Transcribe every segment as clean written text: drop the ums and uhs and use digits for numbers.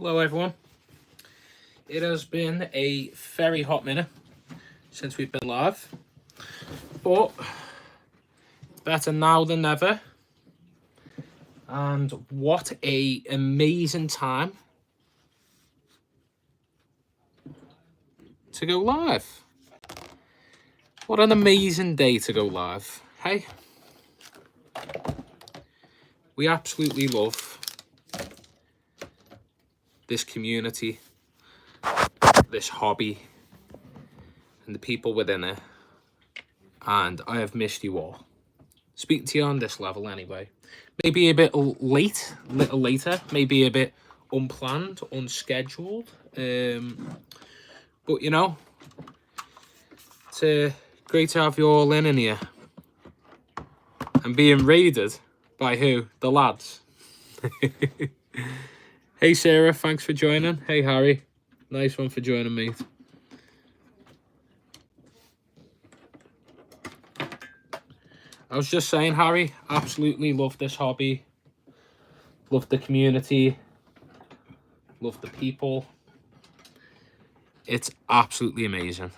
Hello everyone. It has been a very hot minute since we've been live, but better now than never. And what a amazing time to go live. What an amazing day to go live. Hey, we absolutely love this community, this hobby, and the people within it. And I have missed you all. Speaking to you on this level anyway. Maybe a bit late, little later, maybe a bit unplanned, unscheduled. But you know, it's great to have you all in here. And being raided by who? The lads. Hey Sarah, thanks for joining. Hey Harry, nice one for joining me. I was just saying, Harry, absolutely love this hobby. Love the community. Love the people. It's absolutely amazing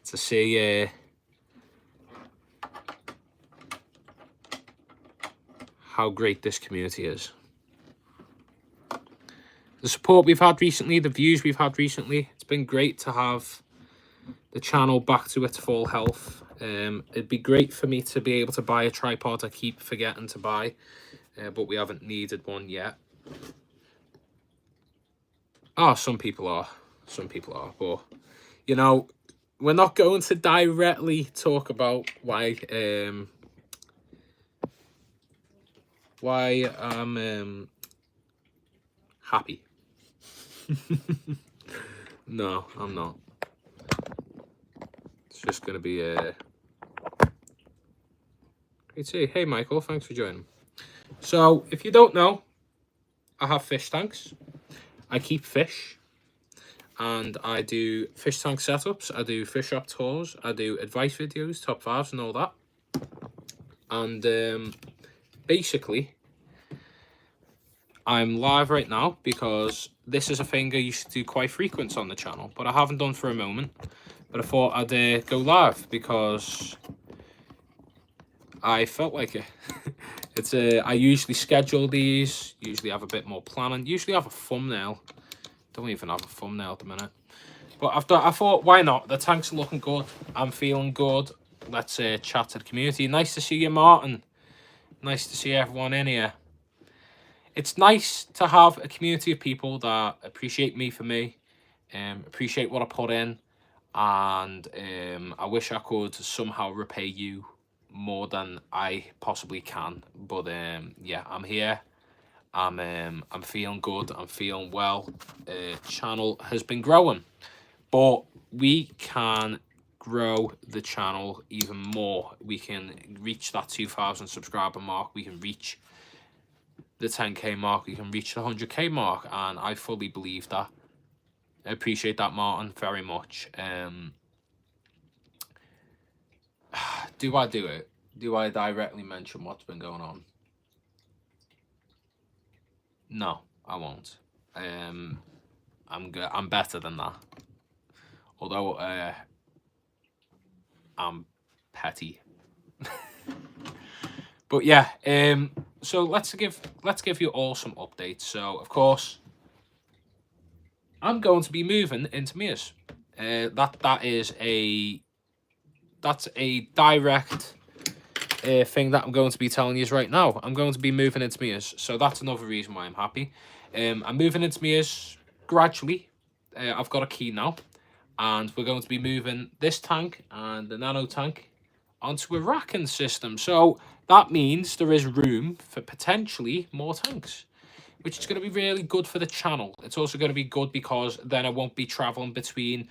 to see how great this community is. The support we've had recently, the views we've had recently, it's been great to have the channel back to its full health. It'd be great for me to be able to buy a tripod I keep forgetting to buy, but we haven't needed one yet. Oh, some people are, but you know, we're not going to directly talk about why I'm happy. No, I'm not. It's just going to be great to see. Hey Michael, thanks for joining. So if you don't know, I have fish tanks. I keep fish, and I do fish tank setups. I do fish shop tours. I do advice videos, top fives, and all that. And basically, I'm live right now because this is a thing I used to do quite frequent on the channel, but I haven't done for a moment. But I thought I'd go live because I felt like it. It's I usually schedule these, usually have a bit more planning, usually have a thumbnail. Don't even have a thumbnail at the minute. But I thought, why not? The tanks are looking good. I'm feeling good. Let's chat to the community. Nice to see you, Martin. Nice to see everyone in here. It's nice to have a community of people that appreciate me for me, appreciate what I put in, and I wish I could somehow repay you more than I possibly can. But yeah, I'm here. I'm feeling good. I'm feeling well. Channel has been growing, but we can grow the channel even more. We can reach that 2,000 subscriber mark. We can reach the 10k mark. We can reach the 100k mark, and I fully believe that. I appreciate that, Martin, very much. Do I do it? Do I directly mention what's been going on? No, I won't. I'm better than that. Although I'm petty. But yeah, so let's give you all some updates. So of course, I'm going to be moving into Mears. That's a direct thing that I'm going to be telling you right now. I'm going to be moving into Mears, so that's another reason why I'm happy. I'm moving into Mears gradually. I've got a key now, and we're going to be moving this tank and the nano tank onto a racking system. So that means there is room for potentially more tanks, which is going to be really good for the channel. It's also going to be good because then I won't be traveling between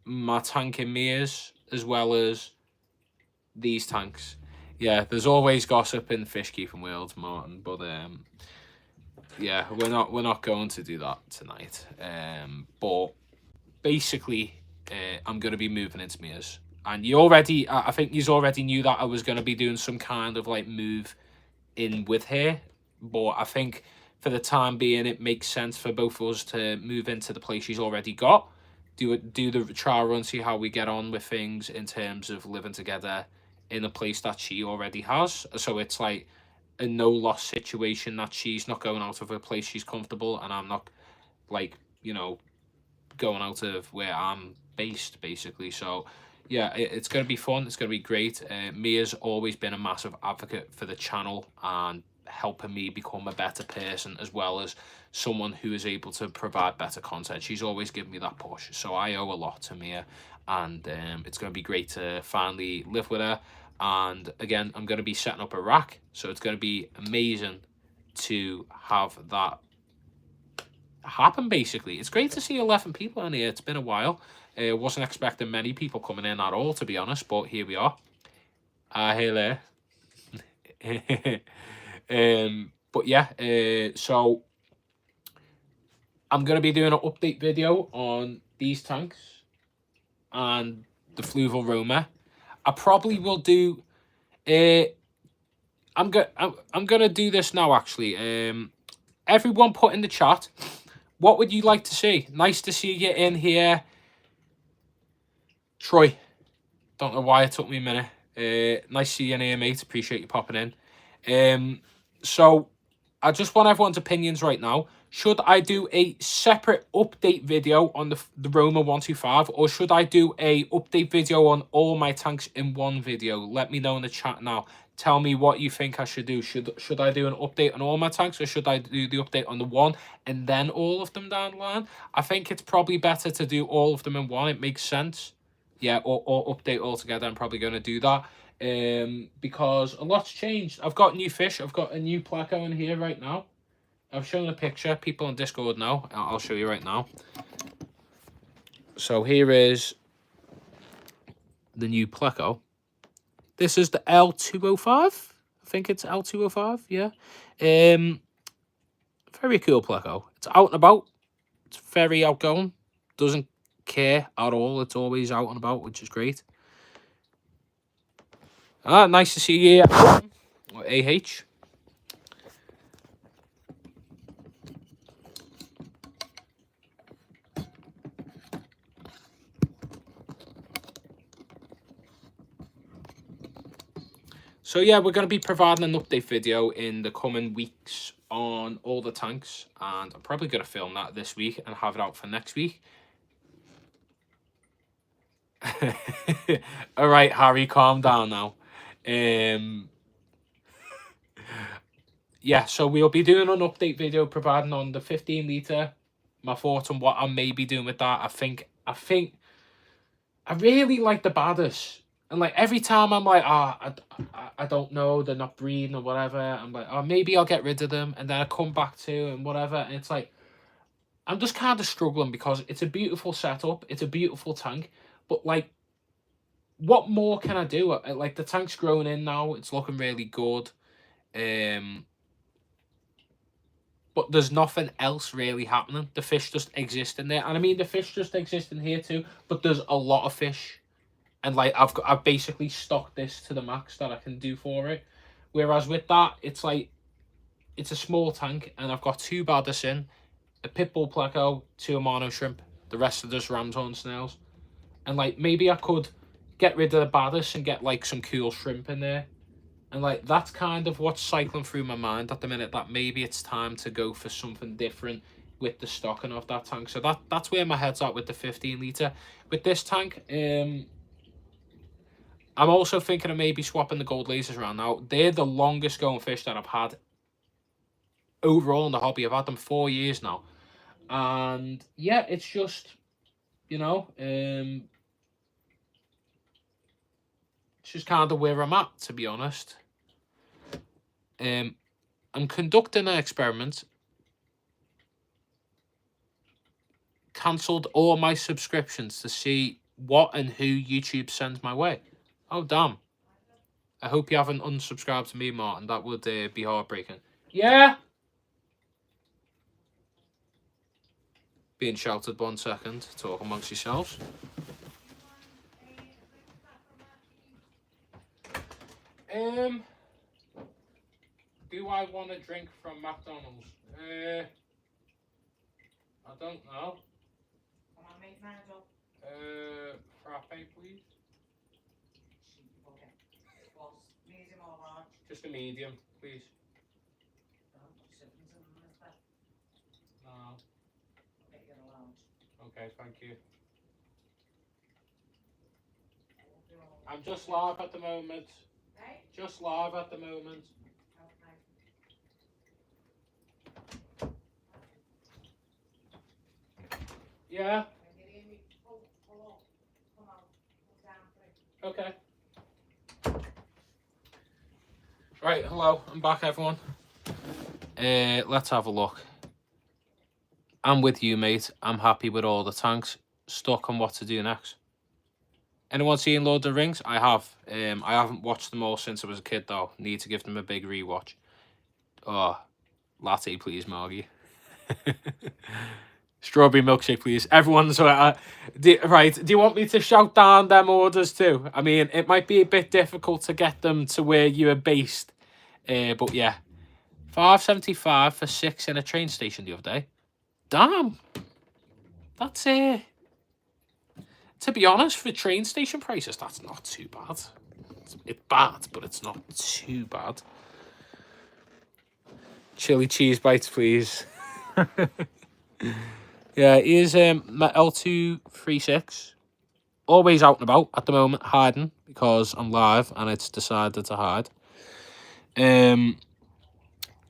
my tank in Mears as well as these tanks. Yeah, there's always gossip in fish keeping world, Martin, but yeah, we're not going to do that tonight. But basically, I'm going to be moving into Mears, and I think you already knew that I was going to be doing some kind of like move in with her, but I think for the time being, it makes sense for both of us to move into the place she's already got. Do the trial run, see how we get on with things in terms of living together in a place that she already has. So it's like a no-loss situation, that she's not going out of a place she's comfortable, and I'm not, like, you know, going out of where I'm based, basically. So yeah, it's going to be fun. It's going to be great. Mia's always been a massive advocate for the channel and helping me become a better person, as well as someone who is able to provide better content. She's always given me that push, so I owe a lot to Mia, and it's going to be great to finally live with her. And again, I'm going to be setting up a rack, so it's going to be amazing to have that happen. Basically, it's great to see 11 people in here. It's been a while. Wasn't expecting many people coming in at all, to be honest, but here we are. Hey there. But yeah, so I'm going to be doing an update video on these tanks and the Fluval Roma. I probably will do, I'm gonna do this now, actually. Everyone put in the chat, what would you like to see? Nice to see you in here, Troy. Don't know why it took me a minute. Nice to see you in here, mate. Appreciate you popping in. So I just want everyone's opinions right now. Should I do a separate update video on the Roma 125, or should I do a update video on all my tanks in one video? Let me know in the chat now. Tell me what you think I should do. Should I do an update on all my tanks, or should I do the update on the one and then all of them down the line? I think it's probably better to do all of them in one. It makes sense. Yeah, or update all together. I'm probably going to do that. Because a lot's changed. I've got new fish. I've got a new Pleco in here right now. I've shown a picture. People on Discord know. I'll show you right now. So here is the new Pleco. This is the L205. I think it's L205. Yeah. Very cool Pleco. It's out and about. It's very outgoing. Doesn't care at all. It's always out and about, which is great. Nice to see you, AH. So yeah, we're going to be providing an update video in the coming weeks on all the tanks, and I'm probably going to film that this week and have it out for next week. All right, Harry, calm down now. Yeah, so we'll be doing an update video providing on the 15 litre, my thoughts on what I may be doing with that. I think I really like the badders. And like every time I'm like, I don't know, they're not breeding or whatever. I'm like, oh, maybe I'll get rid of them, and then I come back to and whatever. And it's like, I'm just kind of struggling because it's a beautiful setup, it's a beautiful tank, but like, what more can I do? Like, the tank's growing in now, it's looking really good. But there's nothing else really happening. The fish just exist in there, and I mean the fish just exist in here too. But there's a lot of fish. And like I've basically stocked this to the max that I can do for it. Whereas with that, it's like, it's a small tank, and I've got 2 badders in, a Pitbull Pleco, 2 Amano shrimp. The rest are just ramshorn snails. And like, maybe I could get rid of the badders and get like some cool shrimp in there. And like, that's kind of what's cycling through my mind at the minute, that maybe it's time to go for something different with the stocking of that tank. So that's where my head's at with the 15 litre. With this tank, I'm also thinking of maybe swapping the gold lasers around. Now, they're the longest going fish that I've had overall in the hobby. I've had them 4 years now. And yeah, it's just, you know, it's just kind of where I'm at, to be honest. I'm conducting an experiment. Cancelled all my subscriptions to see what and who YouTube sends my way. Oh, damn. I hope you haven't unsubscribed to me, Martin. That would be heartbreaking. Yeah? Being shouted 1 second. Talk amongst yourselves. Do I want a drink from McDonald's? I don't know. Come on, make mine up. Frappe, please. Okay. What's medium or large? Just a medium, please. No, something's in this bed. No. I'll get you a large. Okay, thank you. I'm just live at the moment. Hey? Just live at the moment. Okay. Yeah. When you hear me, pull up. Come on. Pull down, please. Okay. Right, hello, I'm back, everyone. Let's have a look. I'm with you, mate. I'm happy with all the tanks. Stuck on what to do next. Anyone seen Lord of the Rings? I have. I haven't watched them all since I was a kid, though. Need to give them a big rewatch. Oh, latte, please, Margie. Strawberry milkshake, please. Everyone's right. Do you want me to shout down them orders too? I mean, it might be a bit difficult to get them to where you are based. But yeah, $5.75 for 6 in a train station the other day. Damn, that's to be honest, for train station prices, that's not too bad. It's bad, but it's not too bad. Chili cheese bites, please. Yeah, here's my L236. Always out and about at the moment, hiding because I'm live and it's decided to hide. I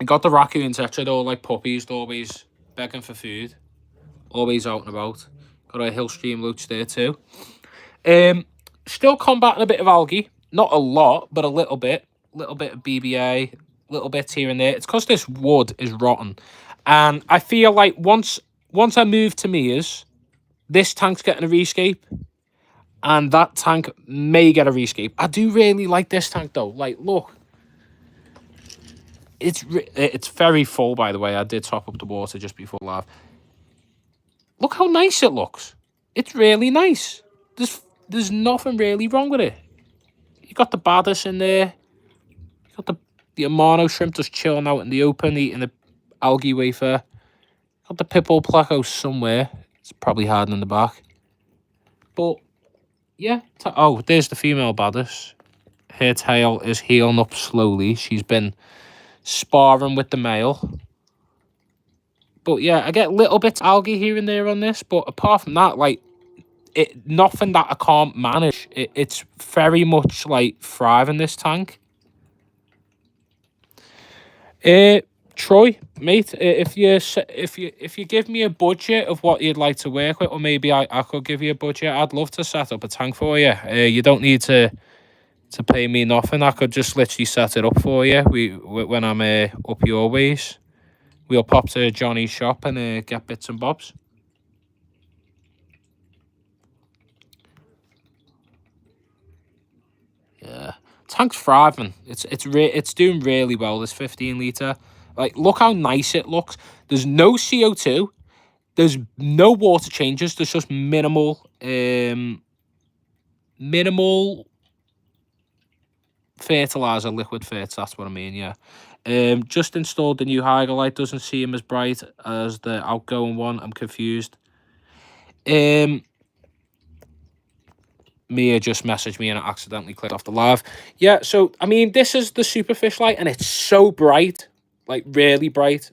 got the raccoons, etc. They're all like puppies, they're always begging for food. Always out and about. Got a Hillstream Loach there too. Still combating a bit of algae. Not a lot, but a little bit. Little bit of BBA, little bits here and there. It's because this wood is rotten. And I feel like once I move to Mia's, this tank's getting a rescape. And that tank may get a rescape. I do really like this tank, though. Like, look. It's very full, by the way. I did top up the water just before live. Look how nice it looks. It's really nice. There's nothing really wrong with it. You got the Baddis in there. You got the Amano shrimp just chilling out in the open, eating the algae wafer. Got the Pitbull Placo somewhere. It's probably hiding in the back. But, yeah. Oh, there's the female Baddis. Her tail is healing up slowly. She's been sparring with the male. But, yeah, I get little bits of algae here and there on this. But apart from that, like, nothing that I can't manage. It's very much like thriving, this tank. Troy, mate, if you give me a budget of what you'd like to work with, or maybe I could give you a budget, I'd love to set up a tank for you. You don't need to pay me nothing. I could just literally set it up for you. When I'm up your ways, we'll pop to Johnny's shop and get bits and bobs. Yeah, tank's thriving. It's doing really well. This 15 litre. Like, look how nice it looks. There's no CO2. There's no water changes. There's just minimal fertilizer, liquid fertilizer. That's what I mean. Yeah. Just installed the new Hygge light. Doesn't seem as bright as the outgoing one. I'm confused. Mia just messaged me and I accidentally clicked off the live. Yeah, so, I mean, this is the Superfish light and it's so bright. Like, really bright.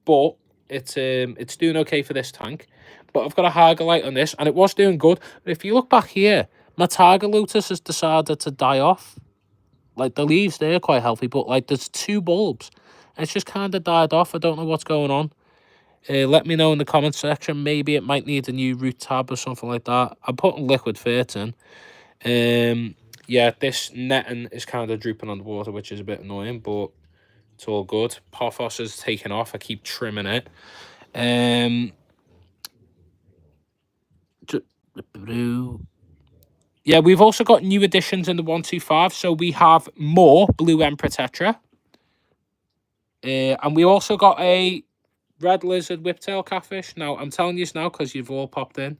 But it's doing okay for this tank. But I've got a Hygge light on this and it was doing good. But if you look back here, my Tiger Lotus has decided to die off. Like, the leaves there are quite healthy, but, like, there's 2 bulbs. And it's just kind of died off. I don't know what's going on. Let me know in the comment section. Maybe it might need a new root tab or something like that. I'm putting liquid fert in. Yeah, this netting is kind of drooping on the water, which is a bit annoying, but it's all good. Pothos is taking off. I keep trimming it. Yeah, we've also got new additions in the 125. So we have more Blue Emperor Tetra. And we also got a Red Lizard Whiptail Catfish. Now, I'm telling you this now because you've all popped in.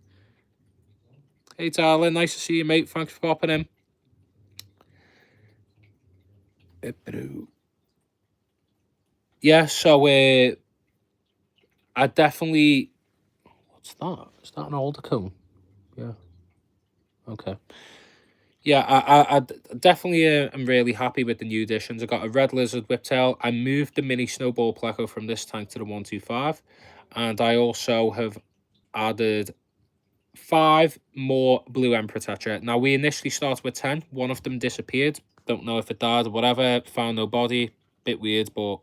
Hey, darling. Nice to see you, mate. Thanks for popping in. Yeah, so I definitely... What's that? Is that an older cone? Yeah. Okay. Yeah, definitely am really happy with the new additions. I got a red lizard whiptail. I moved the mini snowball pleco from this tank to the 125, and I also have added 5 more blue emperor tetra. Now we initially started with 10. One of them disappeared. Don't know if it died or whatever. Found no body. Bit weird, but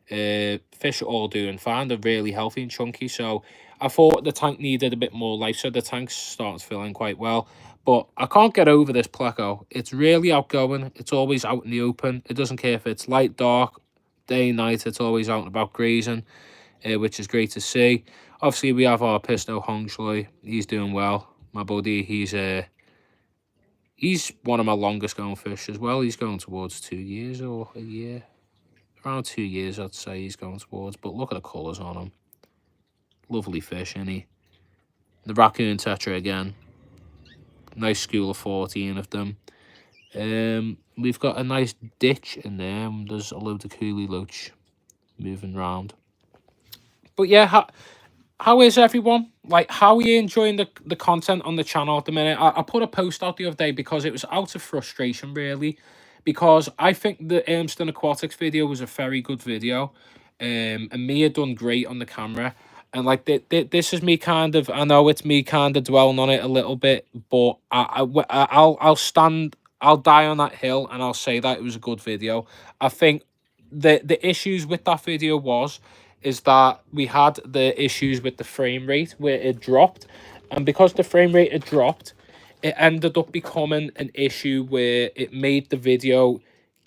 fish are all doing fine. They're really healthy and chunky. So I thought the tank needed a bit more life. So the tank's starting to fill in quite well. But I can't get over this pleco. It's really outgoing. It's always out in the open. It doesn't care if it's light, dark, day, night. It's always out and about grazing, which is great to see. Obviously, we have our Pisto Hongshley. He's doing well. My buddy, he's one of my longest going fish as well. He's going towards 2 years or a year. Around 2 years, I'd say he's going towards. But look at the colours on him. Lovely fish, isn't he? The raccoon tetra again. Nice school of 14 of them. We've got a nice ditch in there. And there's a load of coolie loach moving around. But yeah, how is everyone? Like, how are you enjoying the content on the channel at the minute? I put a post out the other day because it was out of frustration, really. Because I think the Ermston Aquatics video was a very good video. And Mia done great on the camera. And like this is me kind of, I know it's me kind of dwelling on it a little bit, but I'll die on that hill and I'll say that it was a good video. I think the issues with that video is that we had the issues with the frame rate where it dropped, and because the frame rate had dropped, it ended up becoming an issue where it made the video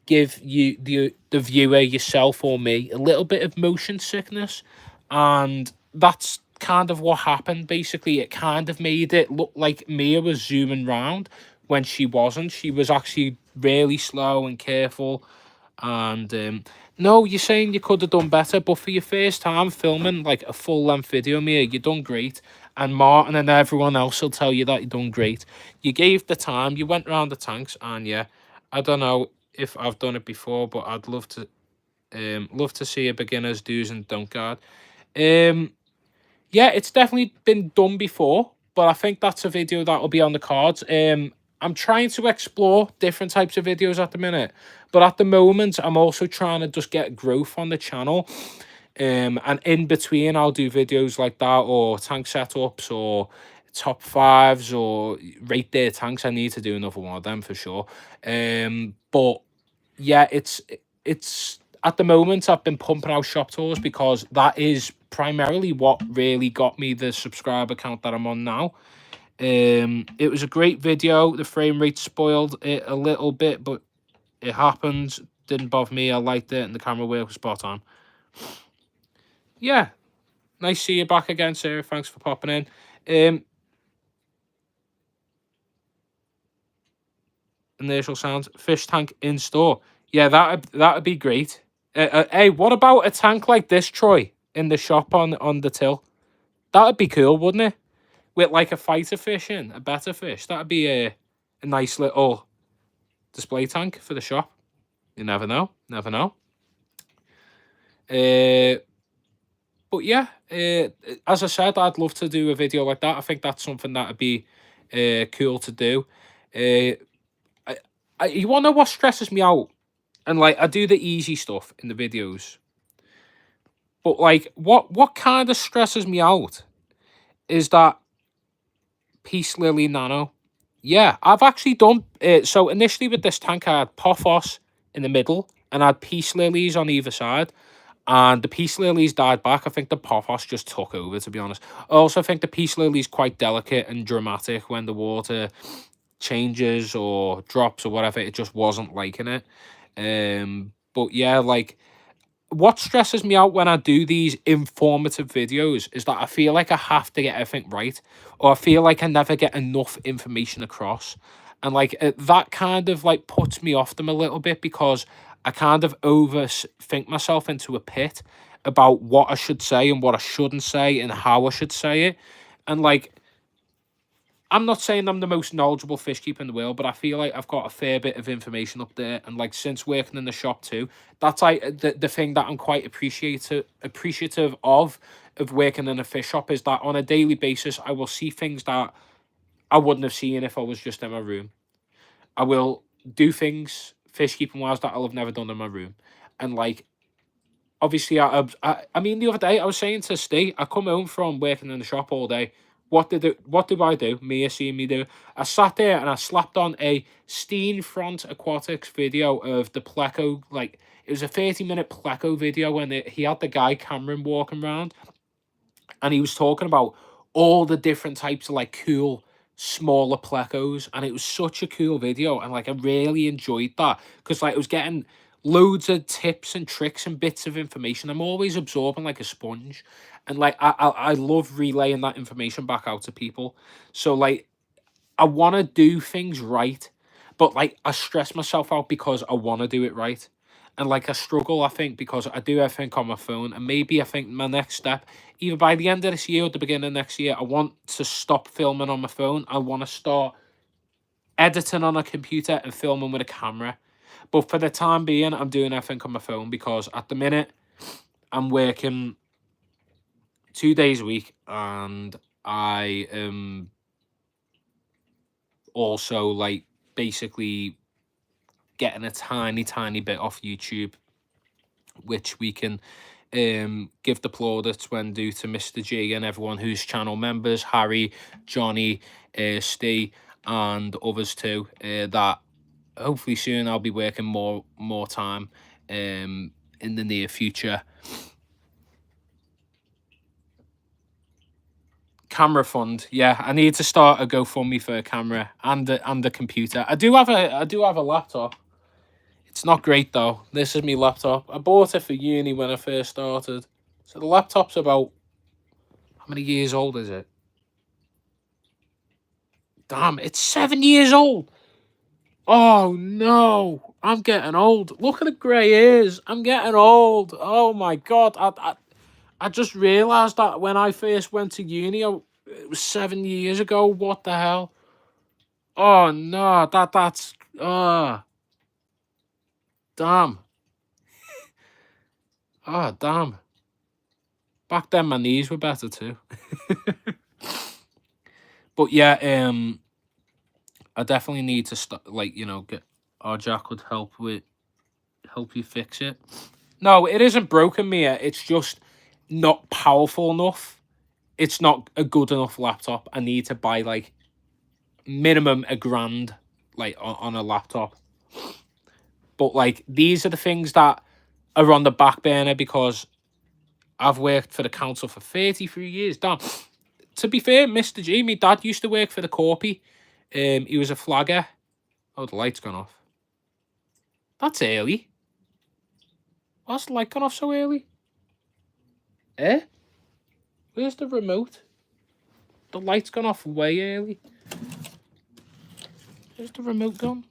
give you the viewer, yourself or me, a little bit of motion sickness, and that's kind of what happened. Basically, it kind of made it look like Mia was zooming round when she wasn't. She was actually really slow and careful. And no, you're saying you could have done better, but for your first time filming like a full-length video, Mia, you done great. And Martin and everyone else will tell you that you done great. You gave the time, you went around the tanks, and yeah, I don't know if I've done it before, but I'd love to see a beginner's do's and don't guide. Yeah, it's definitely been done before, but I think that's a video that will be on the cards. I'm trying to explore different types of videos at the minute, but at the moment, I'm also trying to just get growth on the channel. And in between, I'll do videos like that, or tank setups, or top 5s, or rate their tanks. I need to do another one of them for sure. But yeah, it's at the moment, I've been pumping out shop tours because that is primarily what really got me the subscriber count that I'm on now. It was a great video. The frame rate spoiled it a little bit, but it happened. Didn't bother me. I liked it, and the camera work was spot on. Yeah, nice to see you back again, Sarah. Thanks for popping in. Initial sounds. Fish tank in store. Yeah, that'd be great. Hey, what about a tank like this, Troy, in the shop on the till? That'd be cool, wouldn't it? With like a fighter fish in, a better fish. That'd be a nice little display tank for the shop. You never know. Never know. But yeah, as I said, I'd love to do a video like that. I think that's something that'd be cool to do. You want to know what stresses me out? And like, I do the easy stuff in the videos. But like, what kind of stresses me out is that Peace Lily Nano. Yeah, I've actually done so initially with this tank, I had Pothos in the middle and I had Peace Lilies on either side. And the Peace Lilies died back. I think the Pothos just took over, to be honest. I also think the Peace Lily is quite delicate and dramatic when the water changes or drops or whatever. It just wasn't liking it. But yeah, like, what stresses me out when I do these informative videos is that I feel like I have to get everything right, or I feel like I never get enough information across. And like that kind of like puts me off them a little bit, because I kind of overthink myself into a pit about what I should say and what I shouldn't say and how I should say it. And like, I'm not saying I'm the most knowledgeable fish keeper in the world, but I feel like I've got a fair bit of information up there. And like, since working in the shop too, that's like the thing that I'm quite appreciative of of working in a fish shop is that on a daily basis, I will see things that I wouldn't have seen if I was just in my room. I will do things fish keeping wise that I'll have never done in my room. And like, obviously, I mean, the other day I was saying to Steve, I come home from working in the shop all day. What do I do? Mia seeing me do. I sat there and I slapped on a Steen Front Aquatics video of the Pleco. Like, it was a 30-minute Pleco video, and he had the guy Cameron walking around, and he was talking about all the different types of like cool smaller plecos, and it was such a cool video, and like I really enjoyed that because like it was getting loads of tips and tricks and bits of information. I'm always absorbing like a sponge, and like I love relaying that information back out to people. So like I want to do things right, but like I stress myself out because I want to do it right. And like I struggle, I think, because I do everything on my phone. And maybe I think my next step, either by the end of this year or the beginning of next year, I want to stop filming on my phone. I want to start editing on a computer and filming with a camera. But for the time being, I'm doing everything on my phone because at the minute, I'm working 2 days a week, and I am also like basically getting a tiny bit off YouTube, which we can give the plaudits when due to Mr. G and everyone who's channel members, Harry, Johnny, Steve, and others too. That hopefully soon I'll be working more time in the near future. Camera fund, yeah. I need to start a GoFundMe for a camera and a computer. I do have a laptop. It's not great though. This is my laptop. I bought it for uni when I first started. So the laptop's about, how many years old is it? Damn, it's 7 years old. Oh no, I'm getting old. Look at the grey hairs. I'm getting old. Oh my God. I just realised that when I first went to uni, it was 7 years ago. What the hell? Oh no, that's damn. Oh damn. Back then my knees were better too. But yeah, I definitely need to start, like, you know, get our Jack would help you fix it. No, it isn't broken, Mia. It's just not powerful enough. It's not a good enough laptop. I need to buy like minimum $1,000 like on a laptop. But like these are the things that are on the back burner because I've worked for the council for 33 years. Damn. To be fair, Mr. G, my dad used to work for the Corpy. He was a flagger. Oh, the light's gone off. That's early. Why's the light gone off so early? Eh? Where's the remote? The light's gone off way early. Where's the remote gone?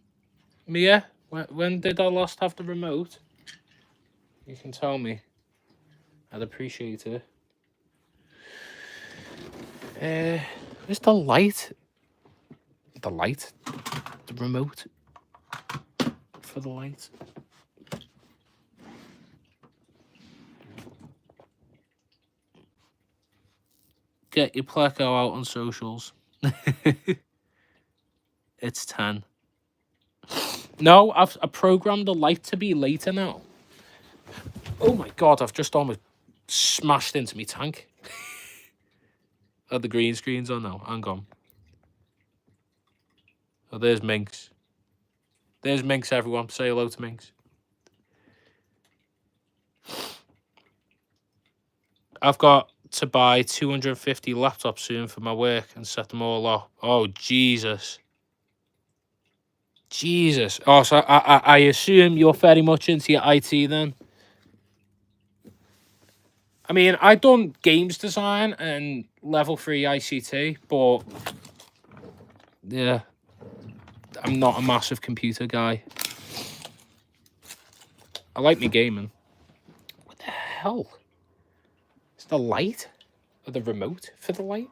Mia, when did I last have the remote? You can tell me. I'd appreciate it. Where's the light? The light? The remote? For the light? Get your Pleco out on socials. It's 10. No, I programmed the light to be later now. Oh my God, I've just almost smashed into my tank. Oh, the green screen's on now. Hang on. Oh, there's Minx. There's Minx, everyone. Say hello to Minx. I've got to buy 250 laptops soon for my work and set them all up. Oh, Jesus. Jesus. Oh, so I assume you're very much into your IT then? I mean, I done games design and level 3 ICT, but yeah, I'm not a massive computer guy. I like me gaming. What the hell? Is the light or the remote for the light?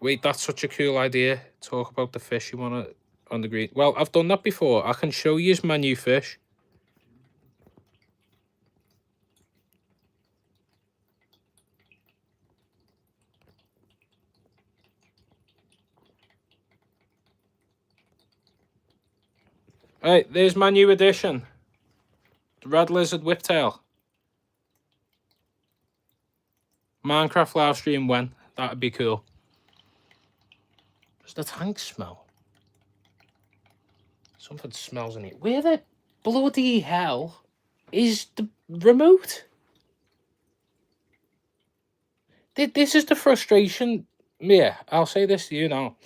Wait, that's such a cool idea. Talk about the fish you want to... on the green. Well, I've done that before. I can show you my new fish. Right, there's my new addition. The red lizard whiptail. Minecraft live stream when? That'd be cool. Does the tank smell? Something smells in it. Where the bloody hell is the remote? This is the frustration. Yeah, I'll say this to you now.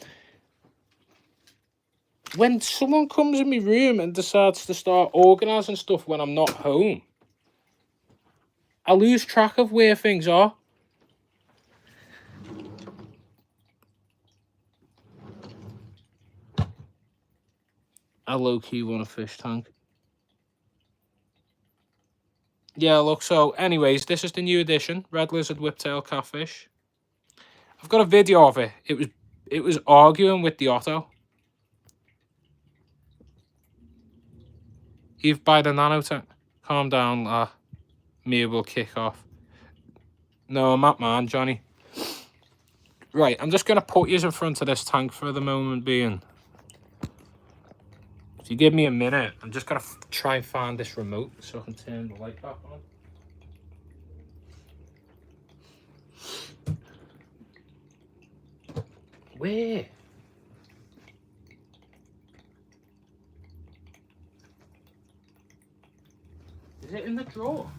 When someone comes in my room and decides to start organising stuff when I'm not home, I lose track of where things are. I low-key want a fish tank. Yeah, look, so anyways, this is the new edition, red lizard whiptail catfish. I've got a video of it. It was arguing with the Otto. Eve by the nanotech. Calm down, Mia will kick off. No, I'm at man, Johnny. Right, I'm just going to put you in front of this tank for the moment being. If you give me a minute, I'm just going to try and find this remote so I can turn the light back on. Where? Is it in the drawer?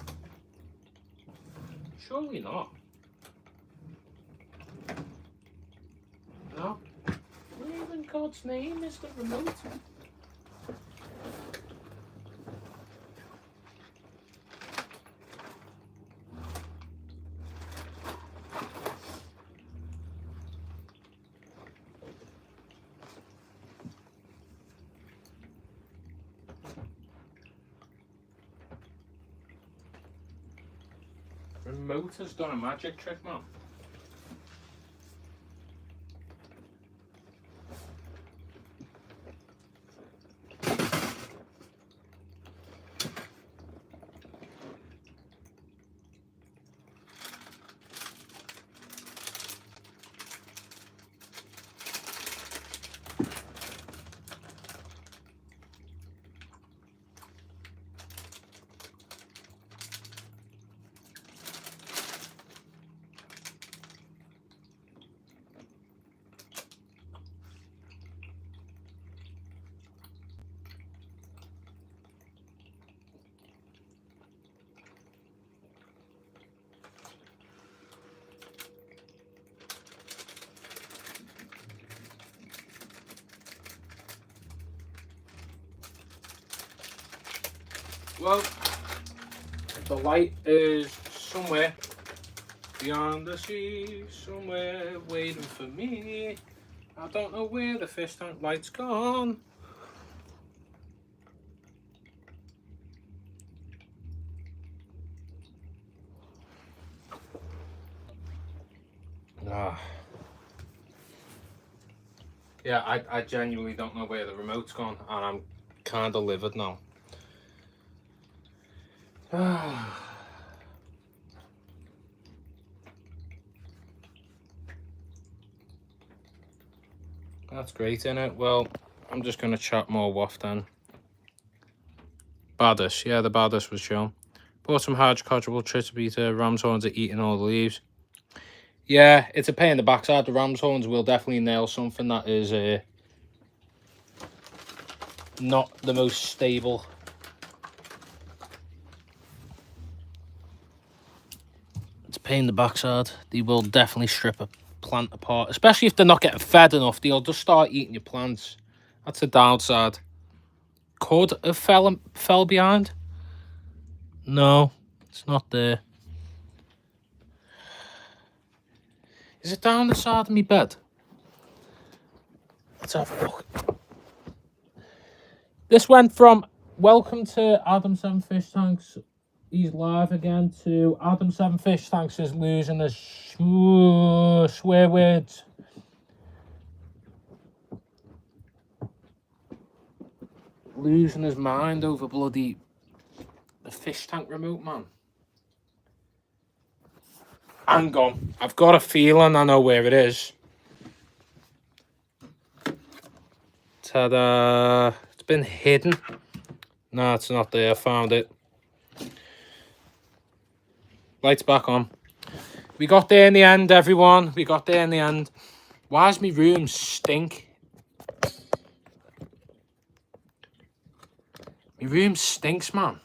Surely not. No. Where in God's name is the remote? Remote has done a magic trick, man. Well, the light is somewhere beyond the sea, somewhere waiting for me. I don't know where the fish tank light's gone. Yeah, I genuinely don't know where the remote's gone, and I'm kind of livid now. That's great, innit? Well, I'm just going to chat more waft then. Baddest. Yeah, the baddest was shown. Bought some hydrocortical tritobita. Ram's horns are eating all the leaves. Yeah, it's a pain in the backside. The ram's horns will definitely nail something that is not the most stable. It's a pain in the backside. They will definitely strip a plant apart, especially if they're not getting fed enough. They'll just start eating your plants. That's the downside. Could have fell behind. No, it's not there. Is it down the side of my bed? Let's have a look. This went from welcome to Adam 7 Fish Tanks. He's live again to Adam 7 Fish Tanks is losing his swear words. losing his mind over bloody the fish tank remote, man. Hang on. I've got a feeling I know where it is. Ta-da. It's been hidden. No, it's not there. I found it. Lights back on. We got there in the end, everyone. We got there in the end. Why does my room stink? My room stinks, man.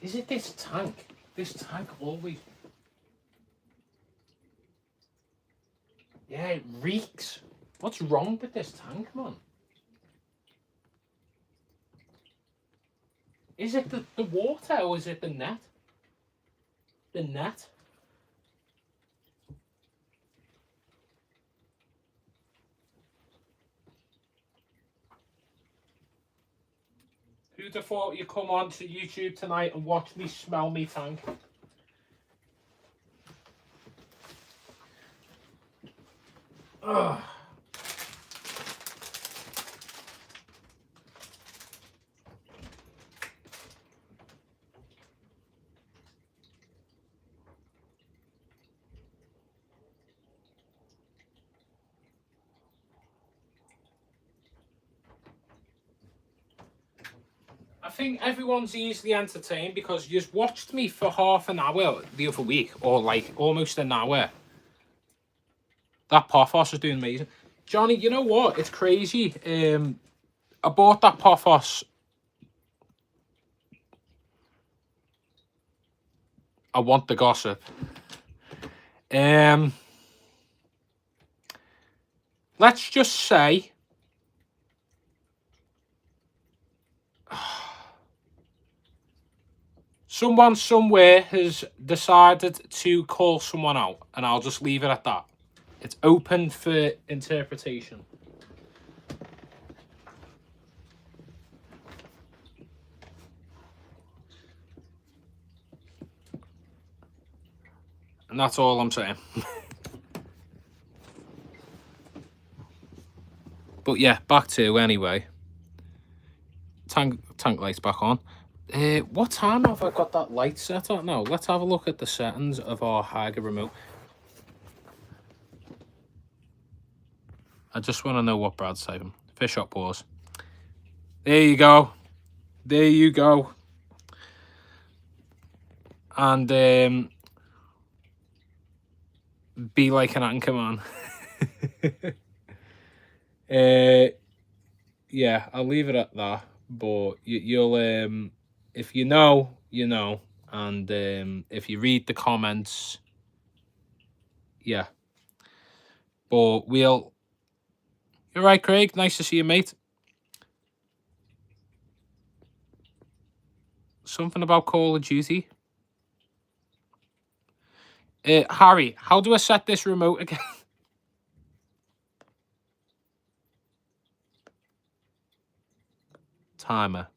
Is it this tank? This tank always... Yeah, it reeks. What's wrong with this tank, man? Is it the water or is it the net? The net? Who'd have thought you'd come on to YouTube tonight and watch me smell me tank? Ugh. I think everyone's easily entertained because you just watched me for half an hour the other week, or like almost an hour. That Pothos is doing amazing. Johnny, you know what? It's crazy. I bought that Pothos. I want the gossip. Let's just say someone somewhere has decided to call someone out, and I'll just leave it at that. It's open for interpretation. And that's all I'm saying. But yeah, back to anyway. Tank lights back on. What time have I got that light set at now? Let's have a look at the settings of our Haiger remote. I just want to know what Brad's typing. Fish up pause. There you go. There you go. And be like an anchor man. Yeah, I'll leave it at that. But you'll if you know, you know, and if you read the comments, yeah. But we'll. You're right, Craig. Nice to see you, mate. Something about Call of Duty. Harry, how do I set this remote again? Timer.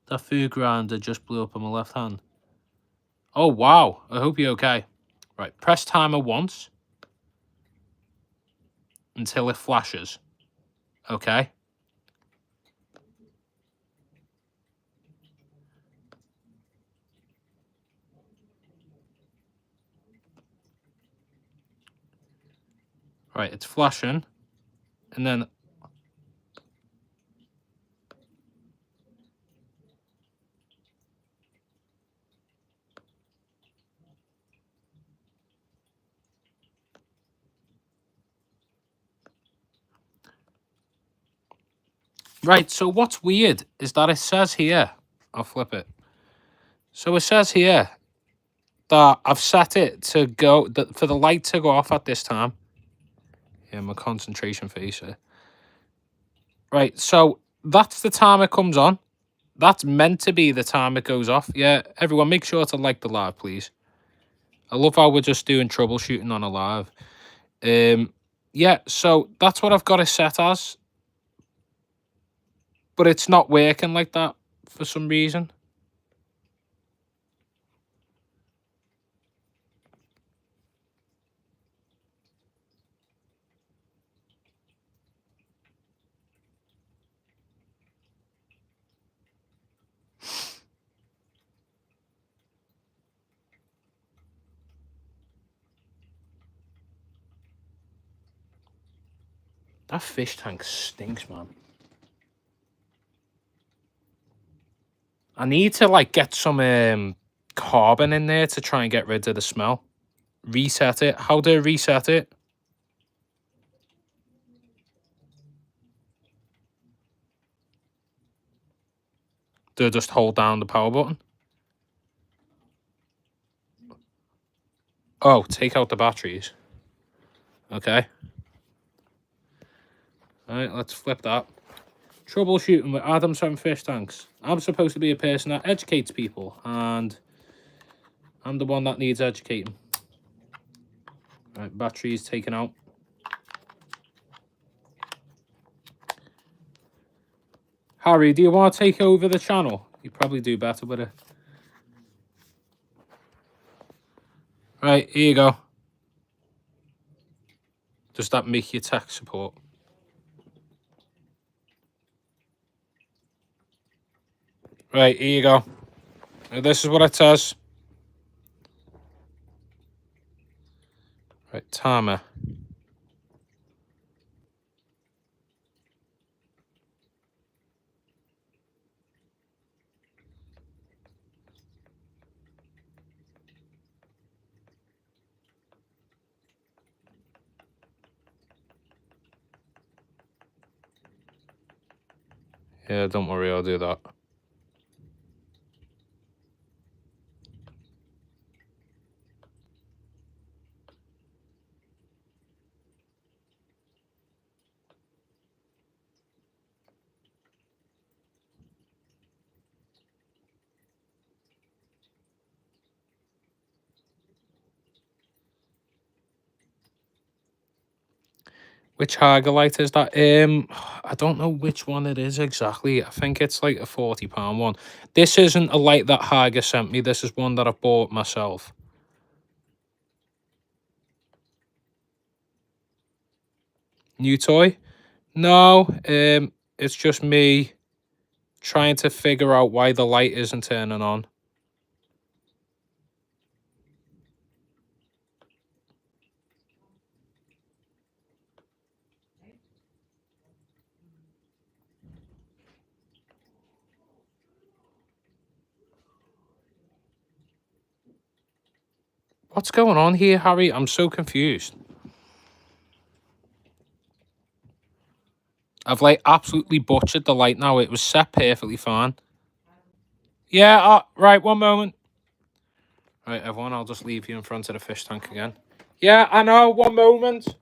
That food grinder just blew up on my left hand. Oh, wow. I hope you're okay. Right, press timer once. Until it flashes. Okay. Right, it's flashing. And then... Right, so what's weird is that it says here, I'll flip it. So it says here that I've set it to go, for the light to go off at this time. Yeah, my concentration face here. Right, so that's the time it comes on. That's meant to be the time it goes off. Yeah, everyone, make sure to like the live, please. I love how we're just doing troubleshooting on a live. Yeah, so that's what I've got it set as. but it's not working like that for some reason. That fish tank stinks, man. I need to like get some carbon in there to try and get rid of the smell. Reset it. How do I reset it? Do I just hold down the power button? Oh, take out the batteries. Okay. Alright, let's flip that. Troubleshooting with Adam's Home Fish Tanks. I'm supposed to be a person that educates people, and I'm the one that needs educating. Right, batteries taken out. Harry, do you want to take over the channel? You probably do better with it. Right, here you go. Does that make your tech support? Right, here you go. Now, this is what it says. Right, timer. Yeah, don't worry, I'll do that. Which Hager light is that? I don't know which one it is exactly. I think it's like a £40 one. This isn't a light that Hager sent me. This is one that I've bought myself. New toy? No, it's just me trying to figure out why the light isn't turning on. What's going on here, Harry? I'm so confused. I've like absolutely butchered the light now. It was set perfectly fine. Yeah, right, one moment. Right, everyone, I'll just leave you in front of the fish tank again. Yeah, I know, one moment.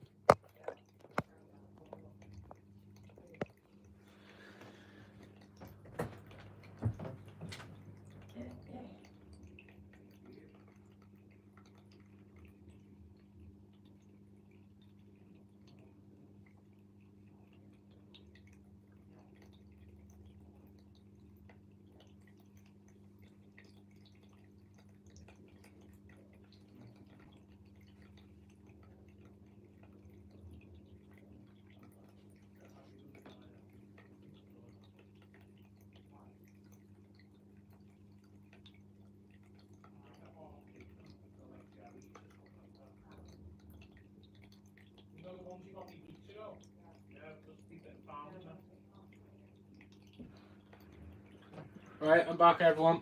Right, I'm back, everyone.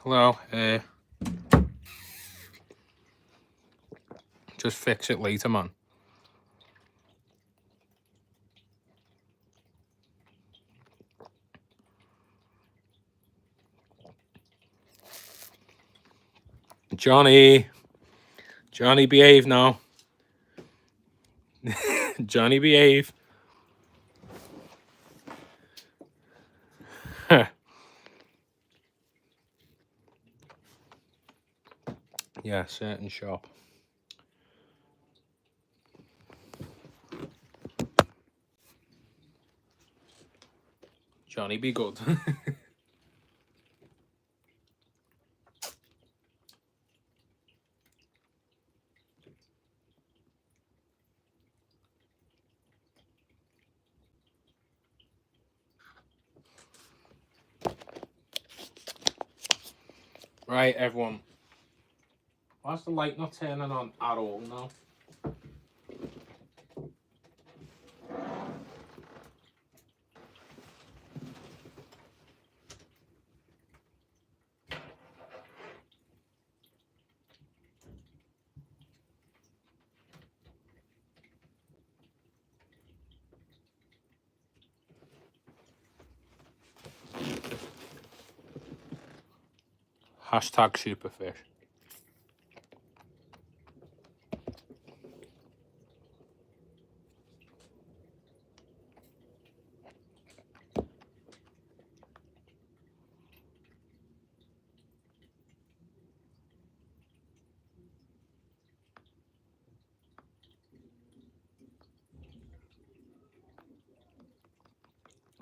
Hello, just fix it later, man. Johnny, behave now. Johnny, behave. Yeah, certain shop. Johnny, be good. Right, everyone. Why's the light not turning on at all now? Hashtag Superfish.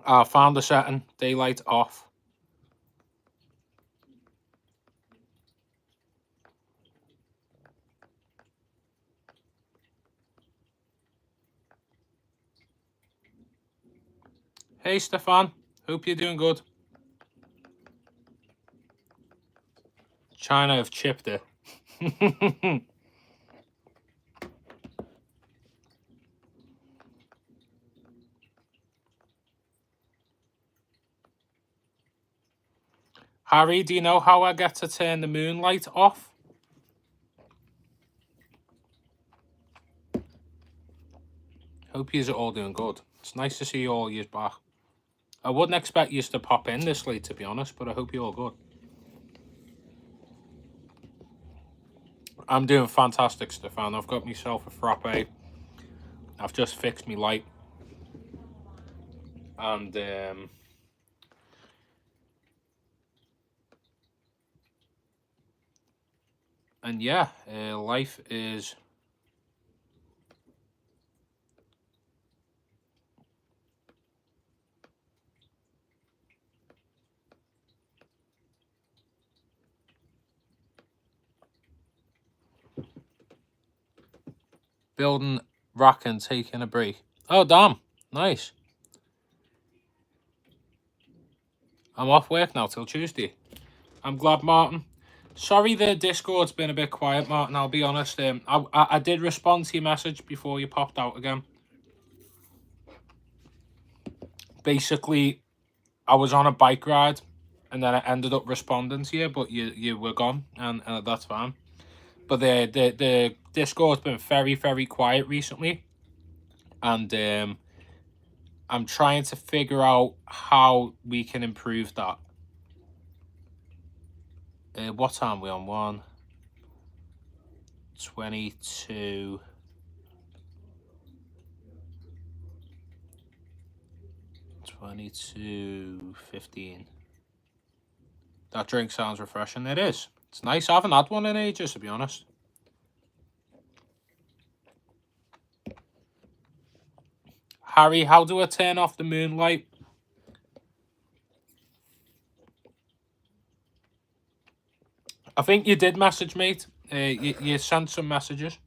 I found the setting. Daylight off. Hey, Stefan. Hope you're doing good. China have chipped it. Harry, do you know how I get to turn the moonlight off? Hope you're all doing good. It's nice to see all you back. I wouldn't expect you to pop in this late, to be honest, but I hope you're all good. I'm doing fantastic, Stefan. I've got myself a frappe. I've just fixed my light. And yeah, life is building rack and taking a break. Oh, damn. Nice. I'm off work now till Tuesday. I'm glad, Martin. Sorry the Discord's been a bit quiet, Martin, I'll be honest. I did respond to your message before you popped out again. Basically, I was on a bike ride and then I ended up responding to you, but you were gone, and that's fine. But the Discord's been very, very quiet recently. And I'm trying to figure out how we can improve that. What time are we on? 1:22. 22:15. That drink sounds refreshing. It is. It's nice. I haven't had one in ages, to be honest. Harry, how do I turn off the moonlight? I think you did message, mate. You sent some messages.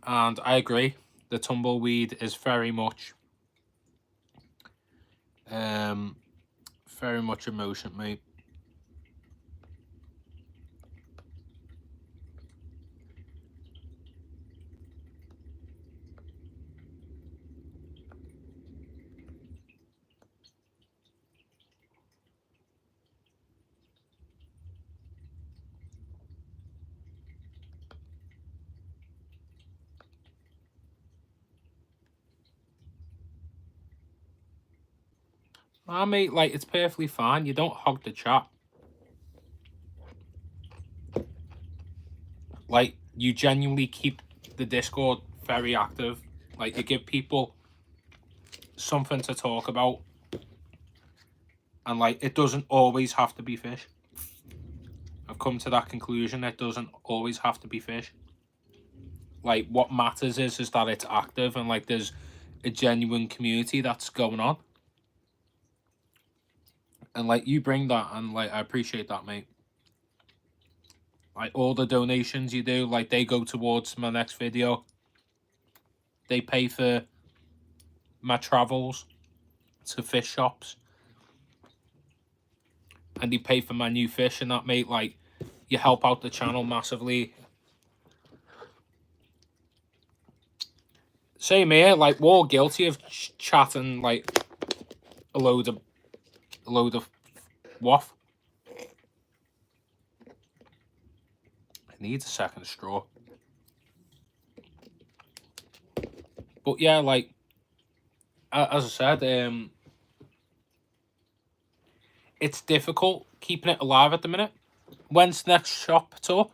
And I agree. The tumbleweed is very much emotion, mate. Mate, like, it's perfectly fine. You don't hog the chat. Like, you genuinely keep the Discord very active. Like, you give people something to talk about. And, like, it doesn't always have to be fish. Of come to that conclusion. It doesn't always have to be fish. Like, what matters is that it's active and, like, there's a genuine community that's going on. And, like, you bring that, and, like, I appreciate that, mate. Like, all the donations you do, like, they go towards my next video. They pay for my travels to fish shops. And they pay for my new fish and that, mate. Like, you help out the channel massively. Same here, like, we're all guilty of chatting, like, a load of waff. I need a second straw. But yeah, like, as I said, it's difficult keeping it alive at the minute. When's the next shop tour?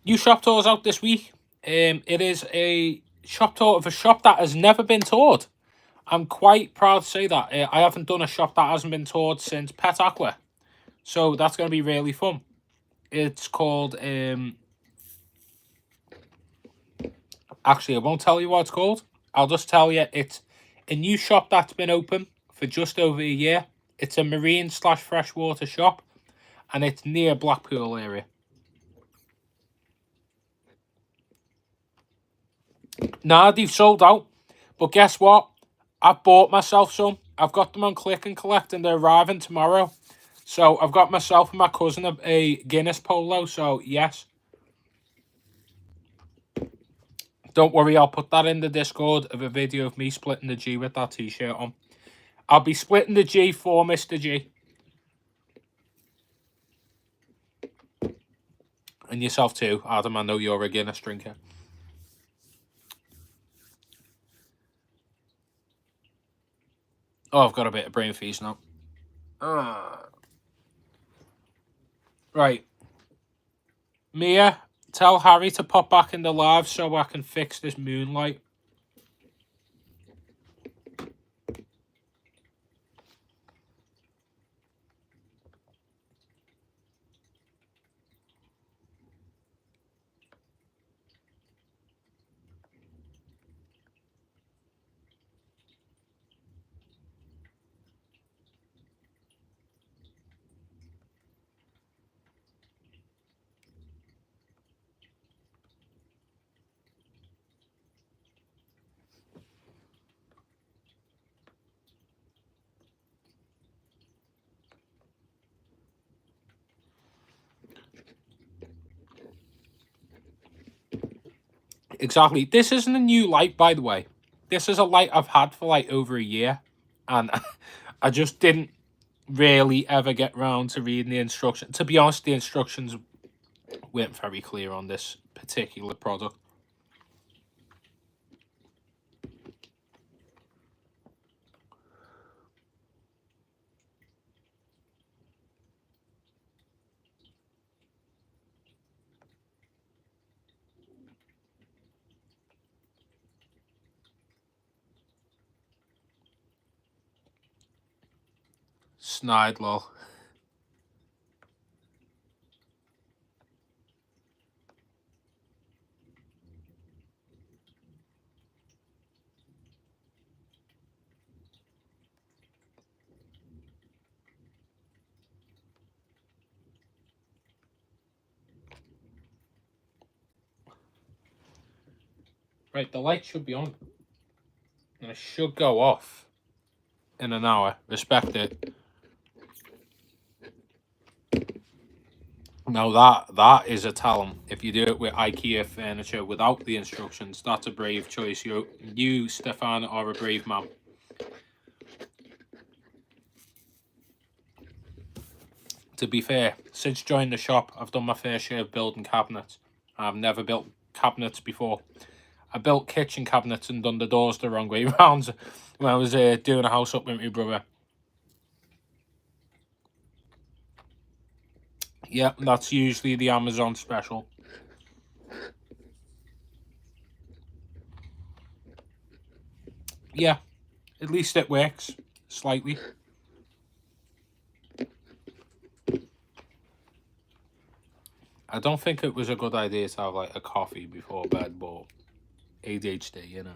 New shop tour's out this week. It is a shop tour of a shop that has never been toured. I'm quite proud to say that. I haven't done a shop that hasn't been toured since Pet Aqua. So that's going to be really fun. It's called... Actually, I won't tell you what it's called. I'll just tell you it's a new shop that's been open for just over a year. It's a marine/freshwater shop. And it's near Blackpool area. Nah, they've sold out. But guess what? I've bought myself some. I've got them on Click and Collect and they're arriving tomorrow. So I've got myself and my cousin a Guinness polo. So yes. Don't worry, I'll put that in the Discord of a video of me splitting the G with that t-shirt on. I'll be splitting the G for Mr. G. And yourself too, Adam. I know you're a Guinness drinker. Oh, I've got a bit of brain freeze now. Right. Mia, tell Harry to pop back in the live so I can fix this moonlight. Exactly. This isn't a new light, by the way. This is a light I've had for like over a year. And I just didn't really ever get round to reading the instructions. To be honest, the instructions weren't very clear on this particular product. Snide, lol. Right, the light should be on. And it should go off in an hour. Respect it. Now that is a talent. If you do it with IKEA furniture without the instructions, that's a brave choice. You, Stefan, are a brave man. To be fair, since joining the shop, I've done my fair share of building cabinets. I've never built cabinets before. I built kitchen cabinets and done the doors the wrong way around when I was doing a house up with my brother. Yeah, that's usually the Amazon special. Yeah, at least it works slightly. I don't think it was a good idea to have like a coffee before bed, but ADHD, you know.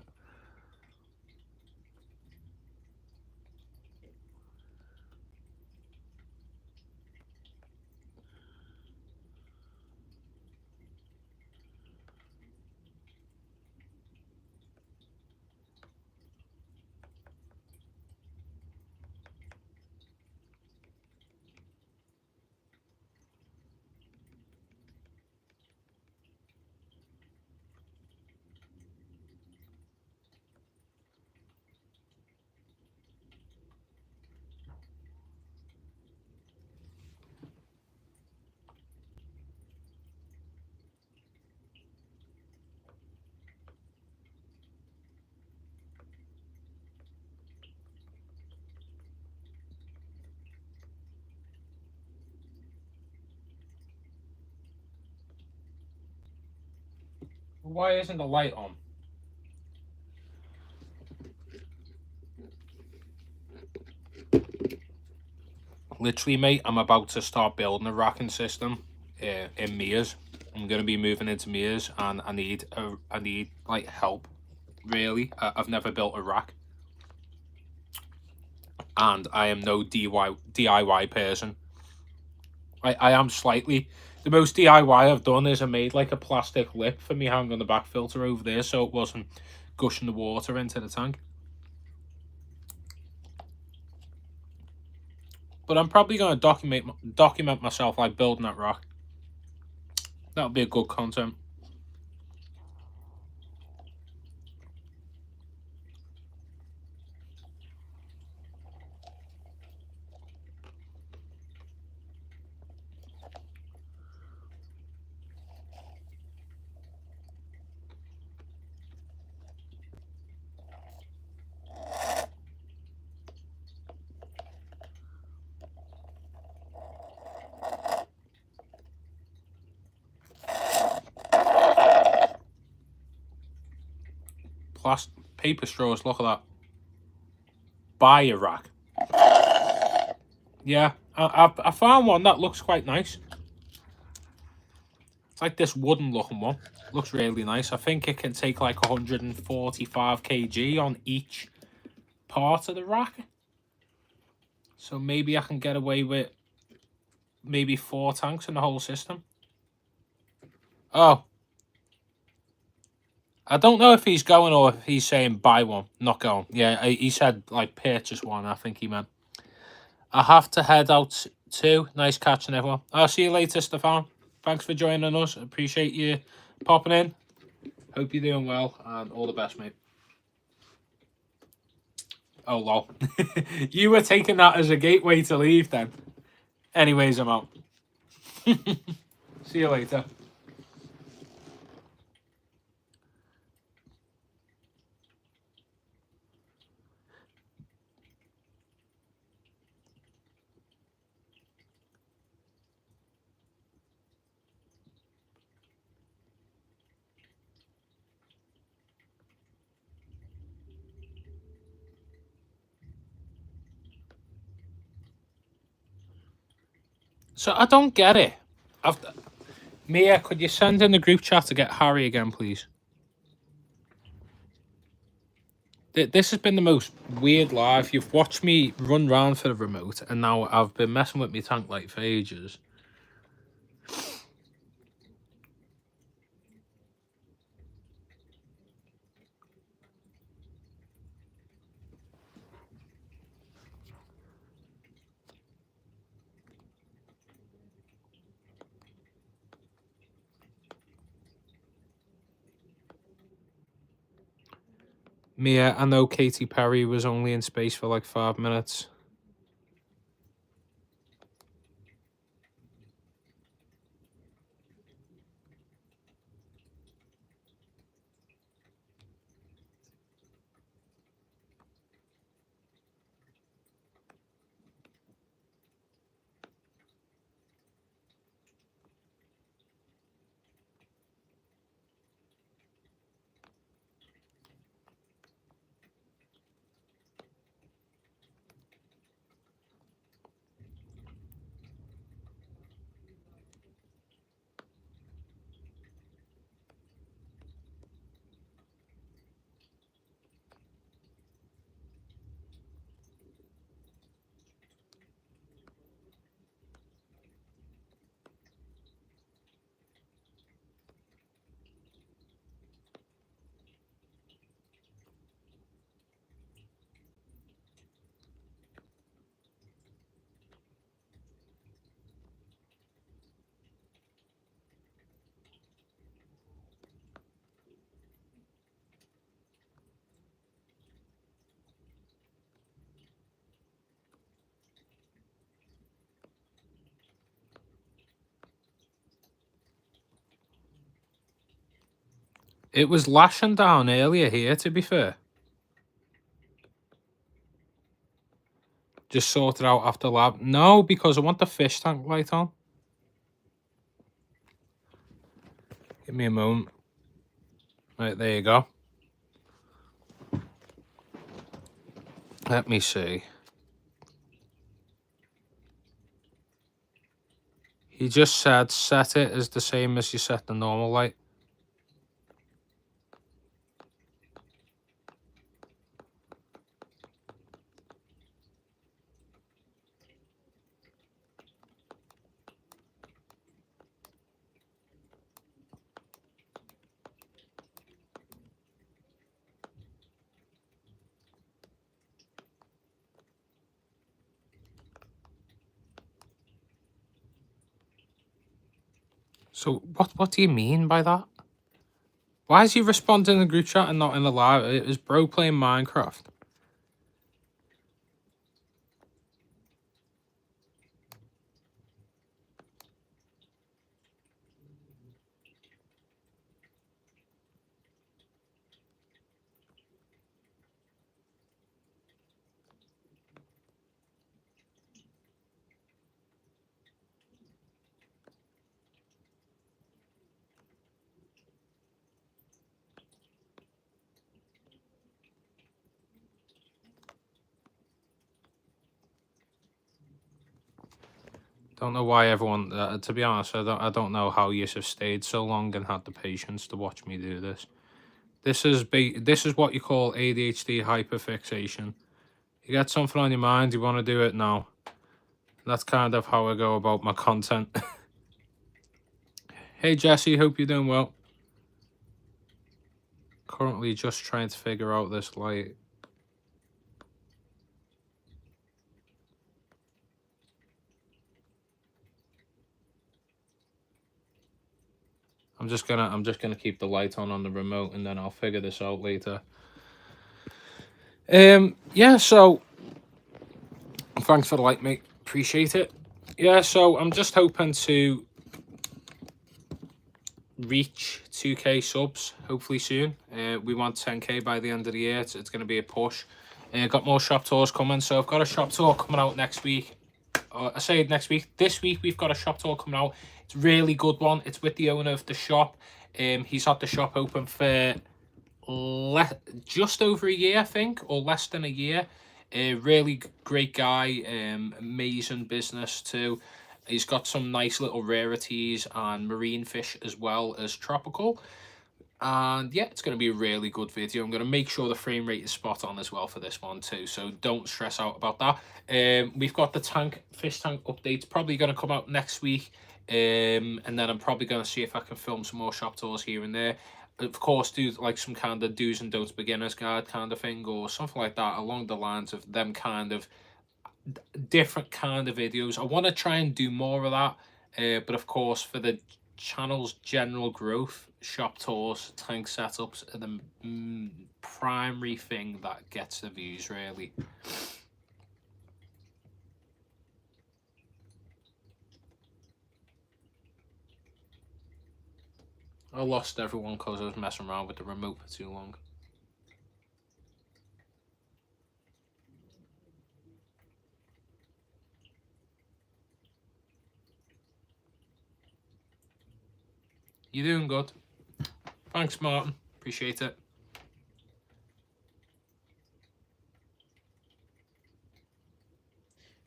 Why isn't the light on? Literally, mate, I'm about to start building a racking system in Mia's. I'm gonna be moving into Mia's, and I need like help. Really, I've never built a rack, and I am no DIY person. I am slightly. The most DIY I've done is I made like a plastic lip for me hang on the back filter over there, so it wasn't gushing the water into the tank. But I'm probably going to document myself like building that rack. That'll be a good content. Paper straws, look at that. Buy a rack. Yeah, I found one that looks quite nice. It's like this wooden looking one. Looks really nice. I think it can take like 145 kg on each part of the rack. So maybe I can get away with maybe 4 tanks in the whole system. Oh. I don't know if he's going or if he's saying buy one, not going. Yeah, he said like purchase one, I think he meant. I have to head out too. Nice catching everyone. I'll see you later, Stefan. Thanks for joining us. Appreciate you popping in. Hope you're doing well and all the best, mate. Oh, lol. You were taking that as a gateway to leave then. Anyways, I'm out. See you later. So I don't get it. Mia, could you send in the group chat to get Harry again, please? This has been the most weird live. You've watched me run round for the remote, and now I've been messing with my tank light for ages. Mia, I know Katy Perry was only in space for like 5 minutes. It was lashing down earlier here, to be fair. Just sort it out after lab. No, because I want the fish tank light on. Give me a moment. Right, there you go. Let me see. He just said set it as the same as you set the normal light. So what do you mean by that? Why is he responding in the group chat and not in the live? It was bro playing Minecraft. Don't know why everyone. To be honest, I don't know how you have stayed so long and had the patience to watch me do this. This is what you call ADHD hyperfixation. You get something on your mind, you want to do it now. That's kind of how I go about my content. Hey Jesse, hope you're doing well. Currently just trying to figure out this light. I'm just gonna keep the light on the remote, and then I'll figure this out later. Yeah, so thanks for the light, mate. Appreciate it. Yeah, so I'm just hoping to reach 2k subs hopefully soon. We want 10k by the end of the year. It's going to be a push. Got more shop tours coming, so I've got a shop tour coming out next week. I say next week. This week we've got a shop tour coming out. It's a really good one. It's with the owner of the shop. He's had the shop open for just over a year, I think, or less than a year. Really great guy. Amazing business too. He's got some nice little rarities and marine fish as well as tropical. And yeah, it's going to be a really good video. I'm going to make sure the frame rate is spot on as well for this one too, so don't stress out about that. We've got the fish tank updates probably going to come out next week, and then I'm probably going to see if I can film some more shop tours here and there. Of course, do like some kind of do's and don'ts beginner's guide kind of thing, or something like that along the lines of them kind of different kind of videos. I want to try and do more of that, but of course for the channel's general growth, shop tours, tank setups are the primary thing that gets the views, really. I lost everyone because I was messing around with the remote for too long. You're doing good. Thanks, Martin. Appreciate it.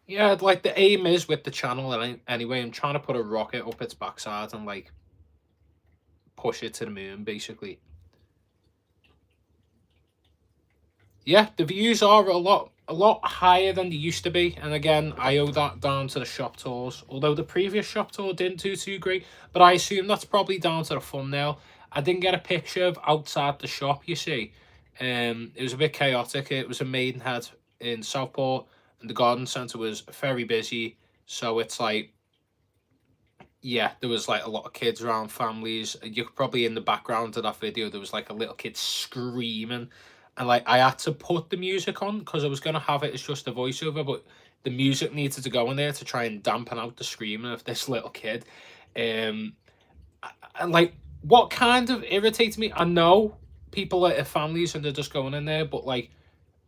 Yeah, like the aim is with the channel anyway. I'm trying to put a rocket up its backside and like push it to the moon, basically. Yeah, the views are a lot higher than they used to be, and again, I owe that down to the shop tours. Although the previous shop tour didn't do too great, but I assume that's probably down to the thumbnail. I didn't get a picture of outside the shop, you see. It was a bit chaotic. It was a Maidenhead in Southport, and the garden centre was very busy. So it's like, yeah, there was like a lot of kids around, families. You could probably in the background of that video, there was like a little kid screaming. And like I had to put the music on because I was going to have it as just a voiceover, but the music needed to go in there to try and dampen out the screaming of this little kid. And like what kind of irritates me, I know people that have families and they're just going in there, but like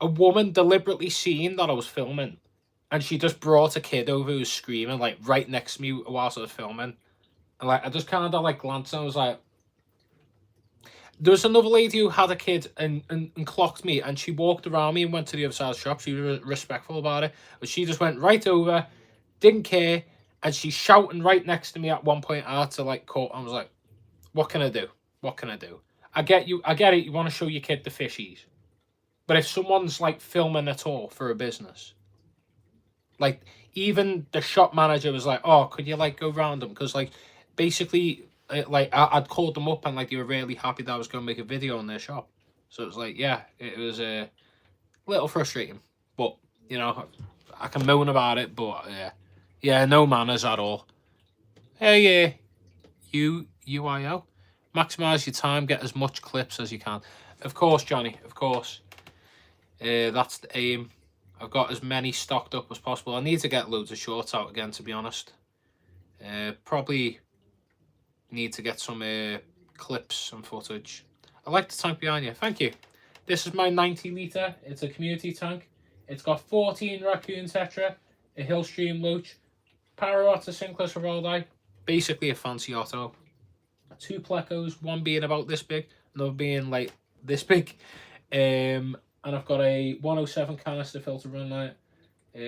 a woman deliberately seeing that I was filming and she just brought a kid over who was screaming like right next to me whilst I was filming. And like I just kind of like glanced and I was like, there was another lady who had a kid and clocked me, and she walked around me and went to the other side of the shop. She was respectful about it, but she just went right over, didn't care, and she's shouting right next to me at one point. I had to like call. I was like, "What can I do? What can I do?" I get you. I get it. You want to show your kid the fishies, but if someone's like filming at all for a business, like even the shop manager was like, "Oh, could you like go round them?" Because like basically like I'd called them up and like they were really happy that I was going to make a video on their shop. So it was like, yeah, it was a little frustrating, but you know, I can moan about it, but yeah, no manners at all. Hey, UIO, maximize your time, get as much clips as you can. Of course, Johnny, of course. That's the aim. I've got as many stocked up as possible. I need to get loads of shorts out again, to be honest. Probably need to get some clips and footage. I like the tank behind you. Thank you. This is my 90 litre. It's a community tank. It's got 14 raccoon tetra, a Hillstream Loach, Pararotta Sinclair Heraldi, basically a fancy Otto. 2 Plecos, one being about this big, another being like this big. And I've got a 107 canister filter run light.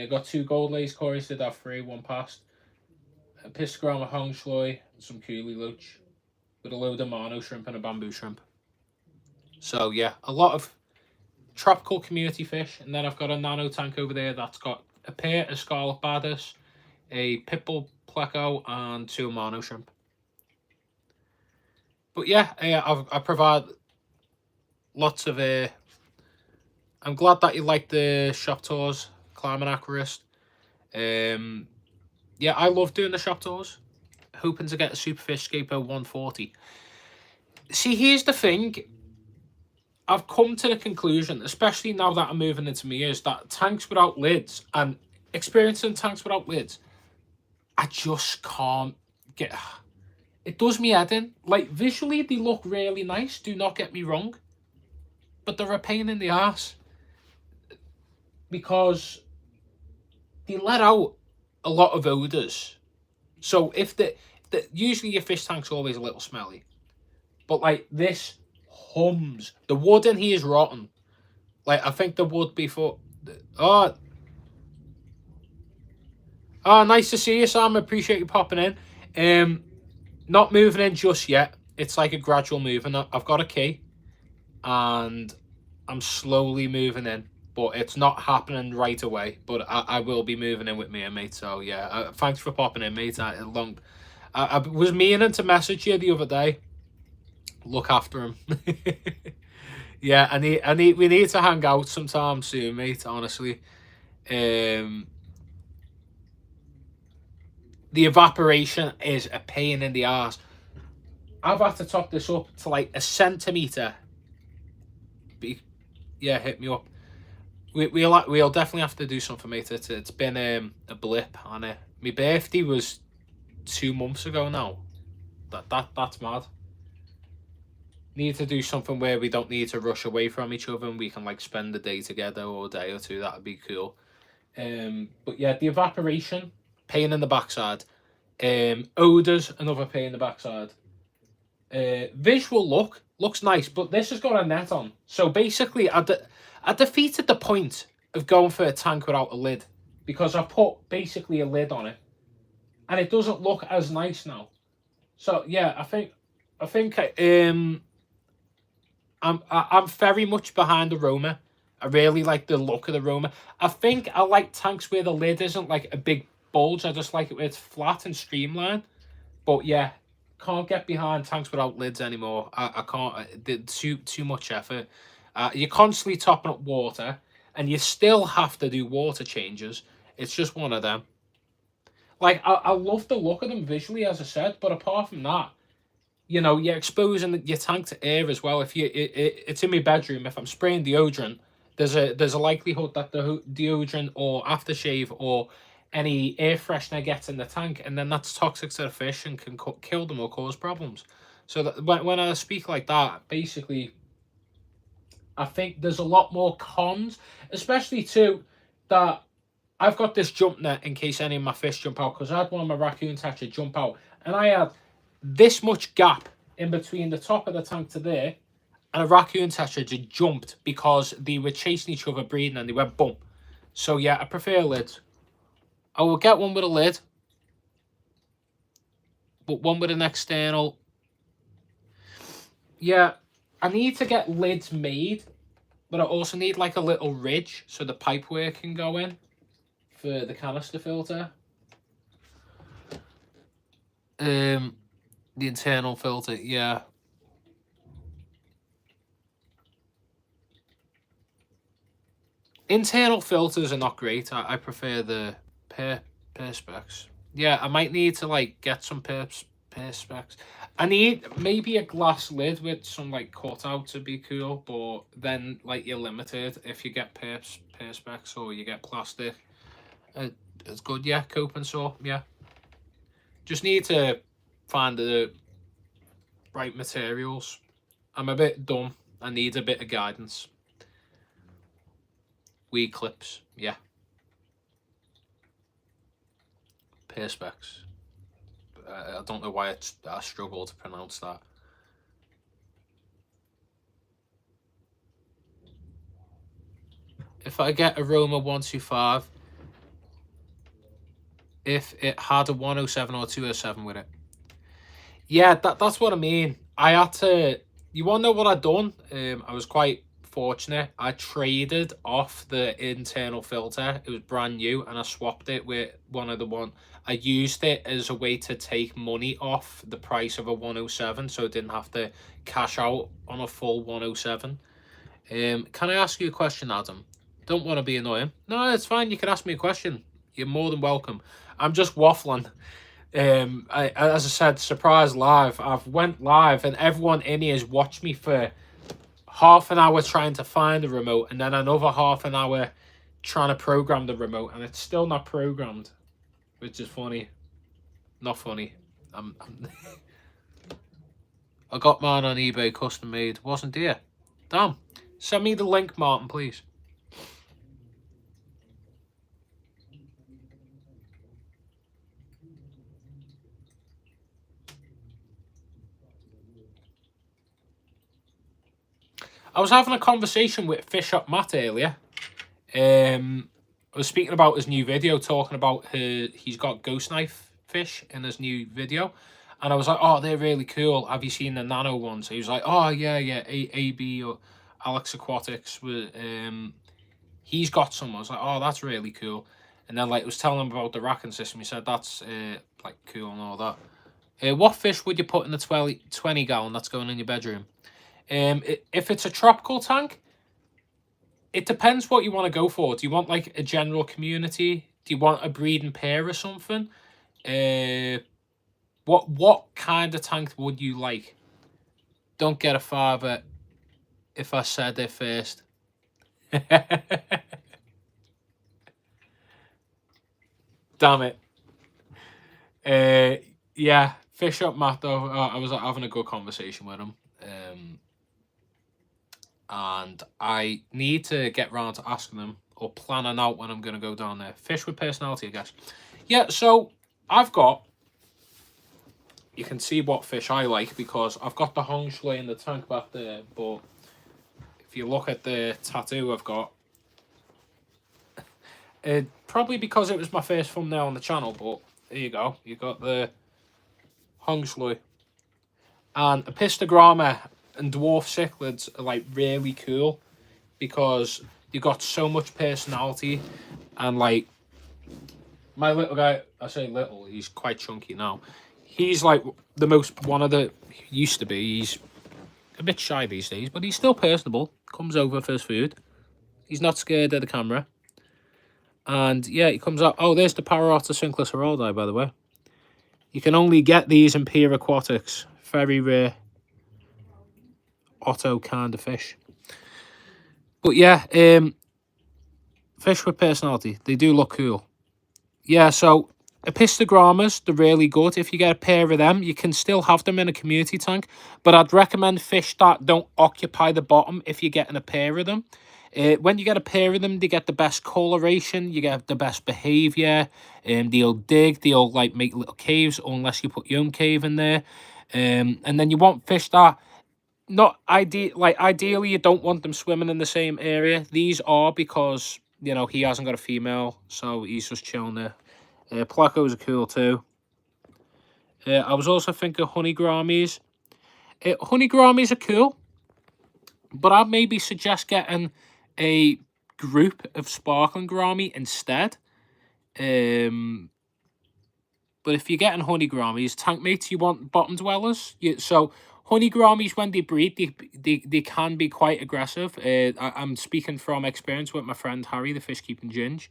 Got 2 gold lace Corys, did have 3, one passed. A Piscograma Hong Shloy, some Cooley Loach, with a load of Mano shrimp and a bamboo shrimp. So yeah, a lot of tropical community fish. And then I've got a nano tank over there that's got a pair of Scarlet Badders, a Pitbull Pleco, and 2 Mano shrimp. But yeah, I provide lots of I'm glad that you like the shop tours, Climbing Aquarist. Yeah, I love doing the shop tours. Hoping to get a Superfish Scapo 140. See, here's the thing. I've come to the conclusion, especially now that I'm moving into my ears, that tanks without lids and experiencing tanks without lids, I just can't get... It does me head in. Like, visually, they look really nice, do not get me wrong. But they're a pain in the ass. Because they let out a lot of odours. So if usually your fish tank's always a little smelly. But like this hums. The wood in here is rotten. Like I think the wood before... Oh, nice to see you, Sam. Appreciate you popping in. Not moving in just yet. It's like a gradual moving. I've got a key. And I'm slowly moving in. But it's not happening right away. But I will be moving in with me and mate. So yeah, thanks for popping in, mate. I was meaning to message you the other day. Look after him. Yeah, we need to hang out sometime soon, mate. Honestly, the evaporation is a pain in the ass. I've had to top this up to like 1 centimeter. Yeah, hit me up. We'll definitely have to do something, mate. It's been a blip on it. My birthday was 2 months ago now. That's mad. Need to do something where we don't need to rush away from each other and we can like spend the day together or a day or two. That'd be cool. But yeah, the evaporation, pain in the backside. Odors, another pain in the backside. Visual looks nice, but this has got a net on. So basically, I defeated the point of going for a tank without a lid because I put basically a lid on it, and it doesn't look as nice now. So yeah, I think I'm very much behind the Roma. I really like the look of the Roma. I think I like tanks where the lid isn't like a big bulge. I just like it where it's flat and streamlined. But yeah, can't get behind tanks without lids anymore. I can't. Too much effort. You're constantly topping up water, and you still have to do water changes. It's just one of them. Like, I love the look of them visually, as I said, but apart from that, you know, you're exposing your tank to air as well. If it's in my bedroom, if I'm spraying deodorant, there's a likelihood that the deodorant or aftershave or any air freshener gets in the tank, and then that's toxic to the fish and can kill them or cause problems. So that when I speak like that, basically, I think there's a lot more cons, especially too that I've got this jump net in case any of my fish jump out, because I had one of my raccoon catcher jump out, and I had this much gap in between the top of the tank to there, and a raccoon catcher just jumped because they were chasing each other breeding and they went boom. So yeah, I prefer lids. I will get one with a lid, but one with an external. Yeah, I need to get lids made, but I also need like a little ridge so the pipework can go in for the canister filter. The internal filter, yeah. Internal filters are not great. I prefer the perspex. Yeah, I might need to like get some perspex. I need maybe a glass lid with some like cutout to be cool, but then like you're limited if you get perspex or you get plastic. It's good, yeah. Cope and saw, yeah. Just need to find the right materials. I'm a bit dumb. I need a bit of guidance. Weed clips, yeah. Perspex. I don't know why I struggle to pronounce that. If I get a Roma 125, if it had a 107 or 207 with it. Yeah, that's what I mean. I had to... You want to know what I done? I was quite fortunate. I traded off the internal filter. It was brand new, and I swapped it with one of the one. I used it as a way to take money off the price of a 107, so I didn't have to cash out on a full 107. Can I ask you a question, Adam? Don't want to be annoying. No, it's fine. You can ask me a question. You're more than welcome. I'm just waffling. As I said, surprise live. I've went live, and everyone in here has watched me for half an hour trying to find the remote, and then another half an hour trying to program the remote, and it's still not programmed, which is funny. Not funny. I got mine on eBay, custom made. Wasn't here. Damn. Send me the link, Martin, please. I was having a conversation with Fish Up Matt earlier. I was speaking about his new video, talking about he's got ghost knife fish in his new video. And I was like, oh, they're really cool. Have you seen the nano ones? He was like, oh, yeah. AB or Alex Aquatics. He's got some. I was like, oh, that's really cool. And then, like, I was telling him about the racking system. He said, that's, like, cool and all that. What fish would you put in the 20 gallon that's going in your bedroom? If it's a tropical tank, it depends what you want to go for. Do you want like a general community? Do you want a breeding pair or something? What kind of tank would you like? Don't get a father if I said it first. Damn it. Yeah, Fish Up Matt though. I was having a good conversation with him. And I need to get round to asking them or planning out when I'm going to go down there. Fish with personality, I guess. Yeah, so I've got... You can see what fish I like because I've got the Hong Shui in the tank back there. But if you look at the tattoo I've got... probably because it was my first thumbnail on the channel, but there you go. You got the Hong Shui. And Epistogramma and dwarf cichlids are like really cool because you got so much personality. And like my little guy, I say little, he's quite chunky now. He's like used to be, he's a bit shy these days, but he's still personable. Comes over for his food. He's not scared of the camera. And yeah, he comes out. Oh, there's the Parrot Cinclus heraldi, by the way. You can only get these in Pier Aquatics. Very rare. Otto kind of fish. But yeah, fish with personality. They do look cool. Yeah, so Epistogrammas, they're really good. If you get a pair of them, you can still have them in a community tank. But I'd recommend fish that don't occupy the bottom if you're getting a pair of them. When you get a pair of them, they get the best coloration, you get the best behavior, they'll dig, they'll like make little caves unless you put your own cave in there. And then you want fish that not ideally you don't want them swimming in the same area. These are because you know he hasn't got a female, so he's just chilling there. Placos are cool too. I was also thinking honey grammies. Honey grammies are cool, but I'd maybe suggest getting a group of sparkling grammy instead. But if you're getting honey grammies, tank mates, you want bottom dwellers. So honey grammies, when they breed, they can be quite aggressive. I'm speaking from experience with my friend Harry, the fish keeping ginge.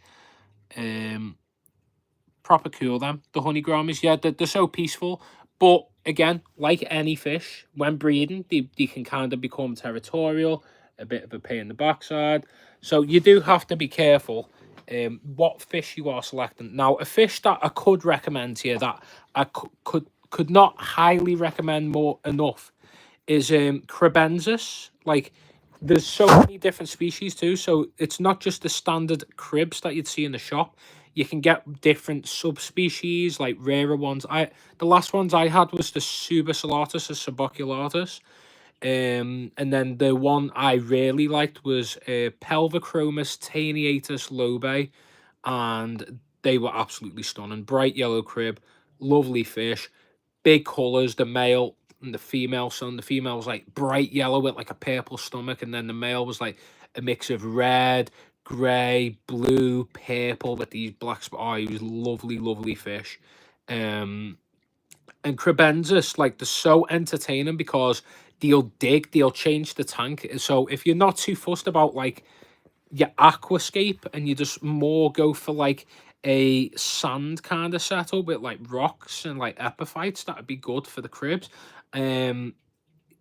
Proper cool them, the honey grammies. Yeah, they're so peaceful. But again, like any fish, when breeding, they can kind of become territorial, a bit of a pain in the backside. So you do have to be careful what fish you are selecting. Now, a fish that I could recommend to you that I could not highly recommend more enough is Cribensis. Like, there's so many different species too, so it's not just the standard cribs that you'd see in the shop. You can get different subspecies, like rarer ones. The last ones I had was the Subaculatus or Suboculatus. And then the one I really liked was Pelvichromis taeniatus lobe, and they were absolutely stunning. Bright yellow crib, lovely fish, big colours. The male and the female. So the female was like bright yellow with like a purple stomach, and then the male was like a mix of red, grey, blue, purple with these black spots. Oh, he was lovely, lovely fish. And Cribensis, like, they're so entertaining because they'll dig, they'll change the tank. So if you're not too fussed about like your aquascape and you just more go for like a sand kind of setup with like rocks and like epiphytes, that'd be good for the cribs.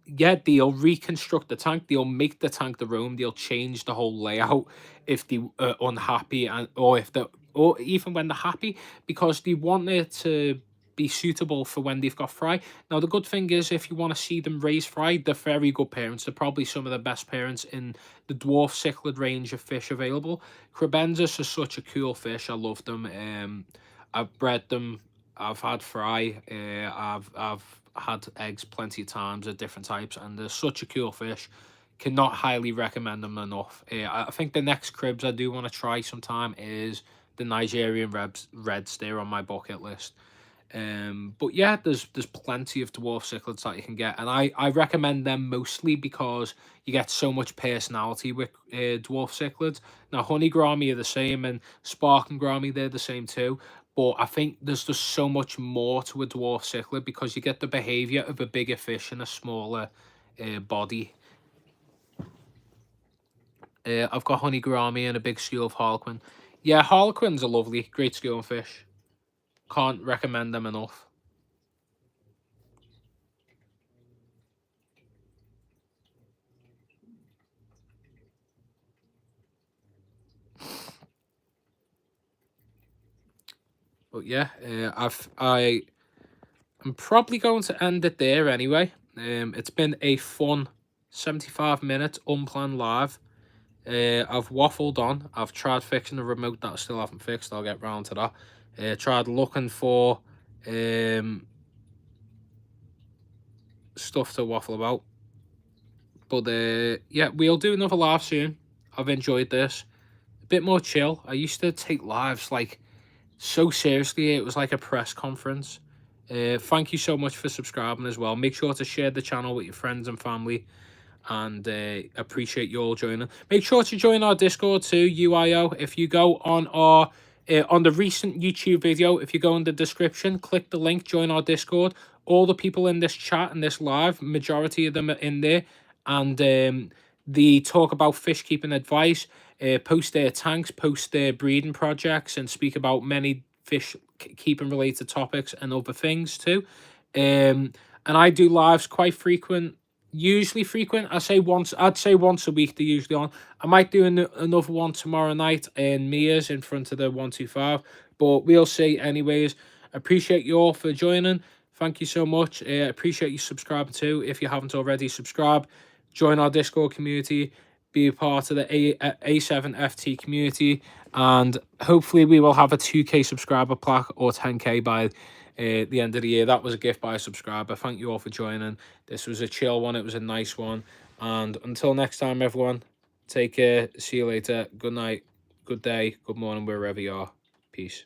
Yeah, they'll reconstruct the tank, they'll make the tank their own, they'll change the whole layout if they are unhappy, and or even when they're happy, because they want it to be suitable for when they've got fry. Now the good thing is, if you want to see them raise fry, they're very good parents. They're probably some of the best parents in the dwarf cichlid range of fish available. Cribensis are such a cool fish. I love them. I've bred them, I've had fry, I've had eggs plenty of times of different types, and they're such a cool fish. Cannot highly recommend them enough. I think the next cribs I do want to try sometime is the Nigerian Reds. They're on my bucket list. But yeah, there's plenty of dwarf cichlids that you can get, and I recommend them mostly because you get so much personality with dwarf cichlids. Now honey grammy are the same, and sparkling grammy, they're the same too. But I think there's just so much more to a dwarf cichlid because you get the behavior of a bigger fish in a smaller body. I've got honey grammy and a big school of harlequin. Yeah, harlequins are lovely, great schooling fish. Can't recommend them enough. But yeah, I'm probably going to end it there anyway. It's been a fun 75 minutes unplanned live. I've waffled on. I've tried fixing the remote that I still haven't fixed. I'll get round to that. Tried looking for stuff to waffle about. But yeah, we'll do another live soon. I've enjoyed this. A bit more chill. I used to take lives like so seriously. It was like a press conference. Thank you so much for subscribing as well. Make sure to share the channel with your friends and family, and appreciate you all joining. Make sure to join our Discord too, UIO. If you go on our on the recent YouTube video, if you go in the description, click the link, join our Discord. All the people in this chat and this live, majority of them are in there, and they talk about fish keeping advice, post their tanks, post their breeding projects, and speak about many fish keeping related topics and other things too. And I do lives quite frequent, usually frequent. I'd say once a week they're usually on. I might do another one tomorrow night in Mia's in front of the 125. But we'll see anyways. Appreciate you all for joining. Thank you so much. Appreciate you subscribing too. If you haven't already, subscribe. Join our Discord community. Be a part of the A7FT community. And hopefully we will have a 2K subscriber plaque or 10K by the end of the year. That was a gift by a subscriber. Thank you all for joining. This was a chill one. It was a nice one. And until next time, everyone, take care. See you later. Good night, good day, good morning, wherever you are. Peace.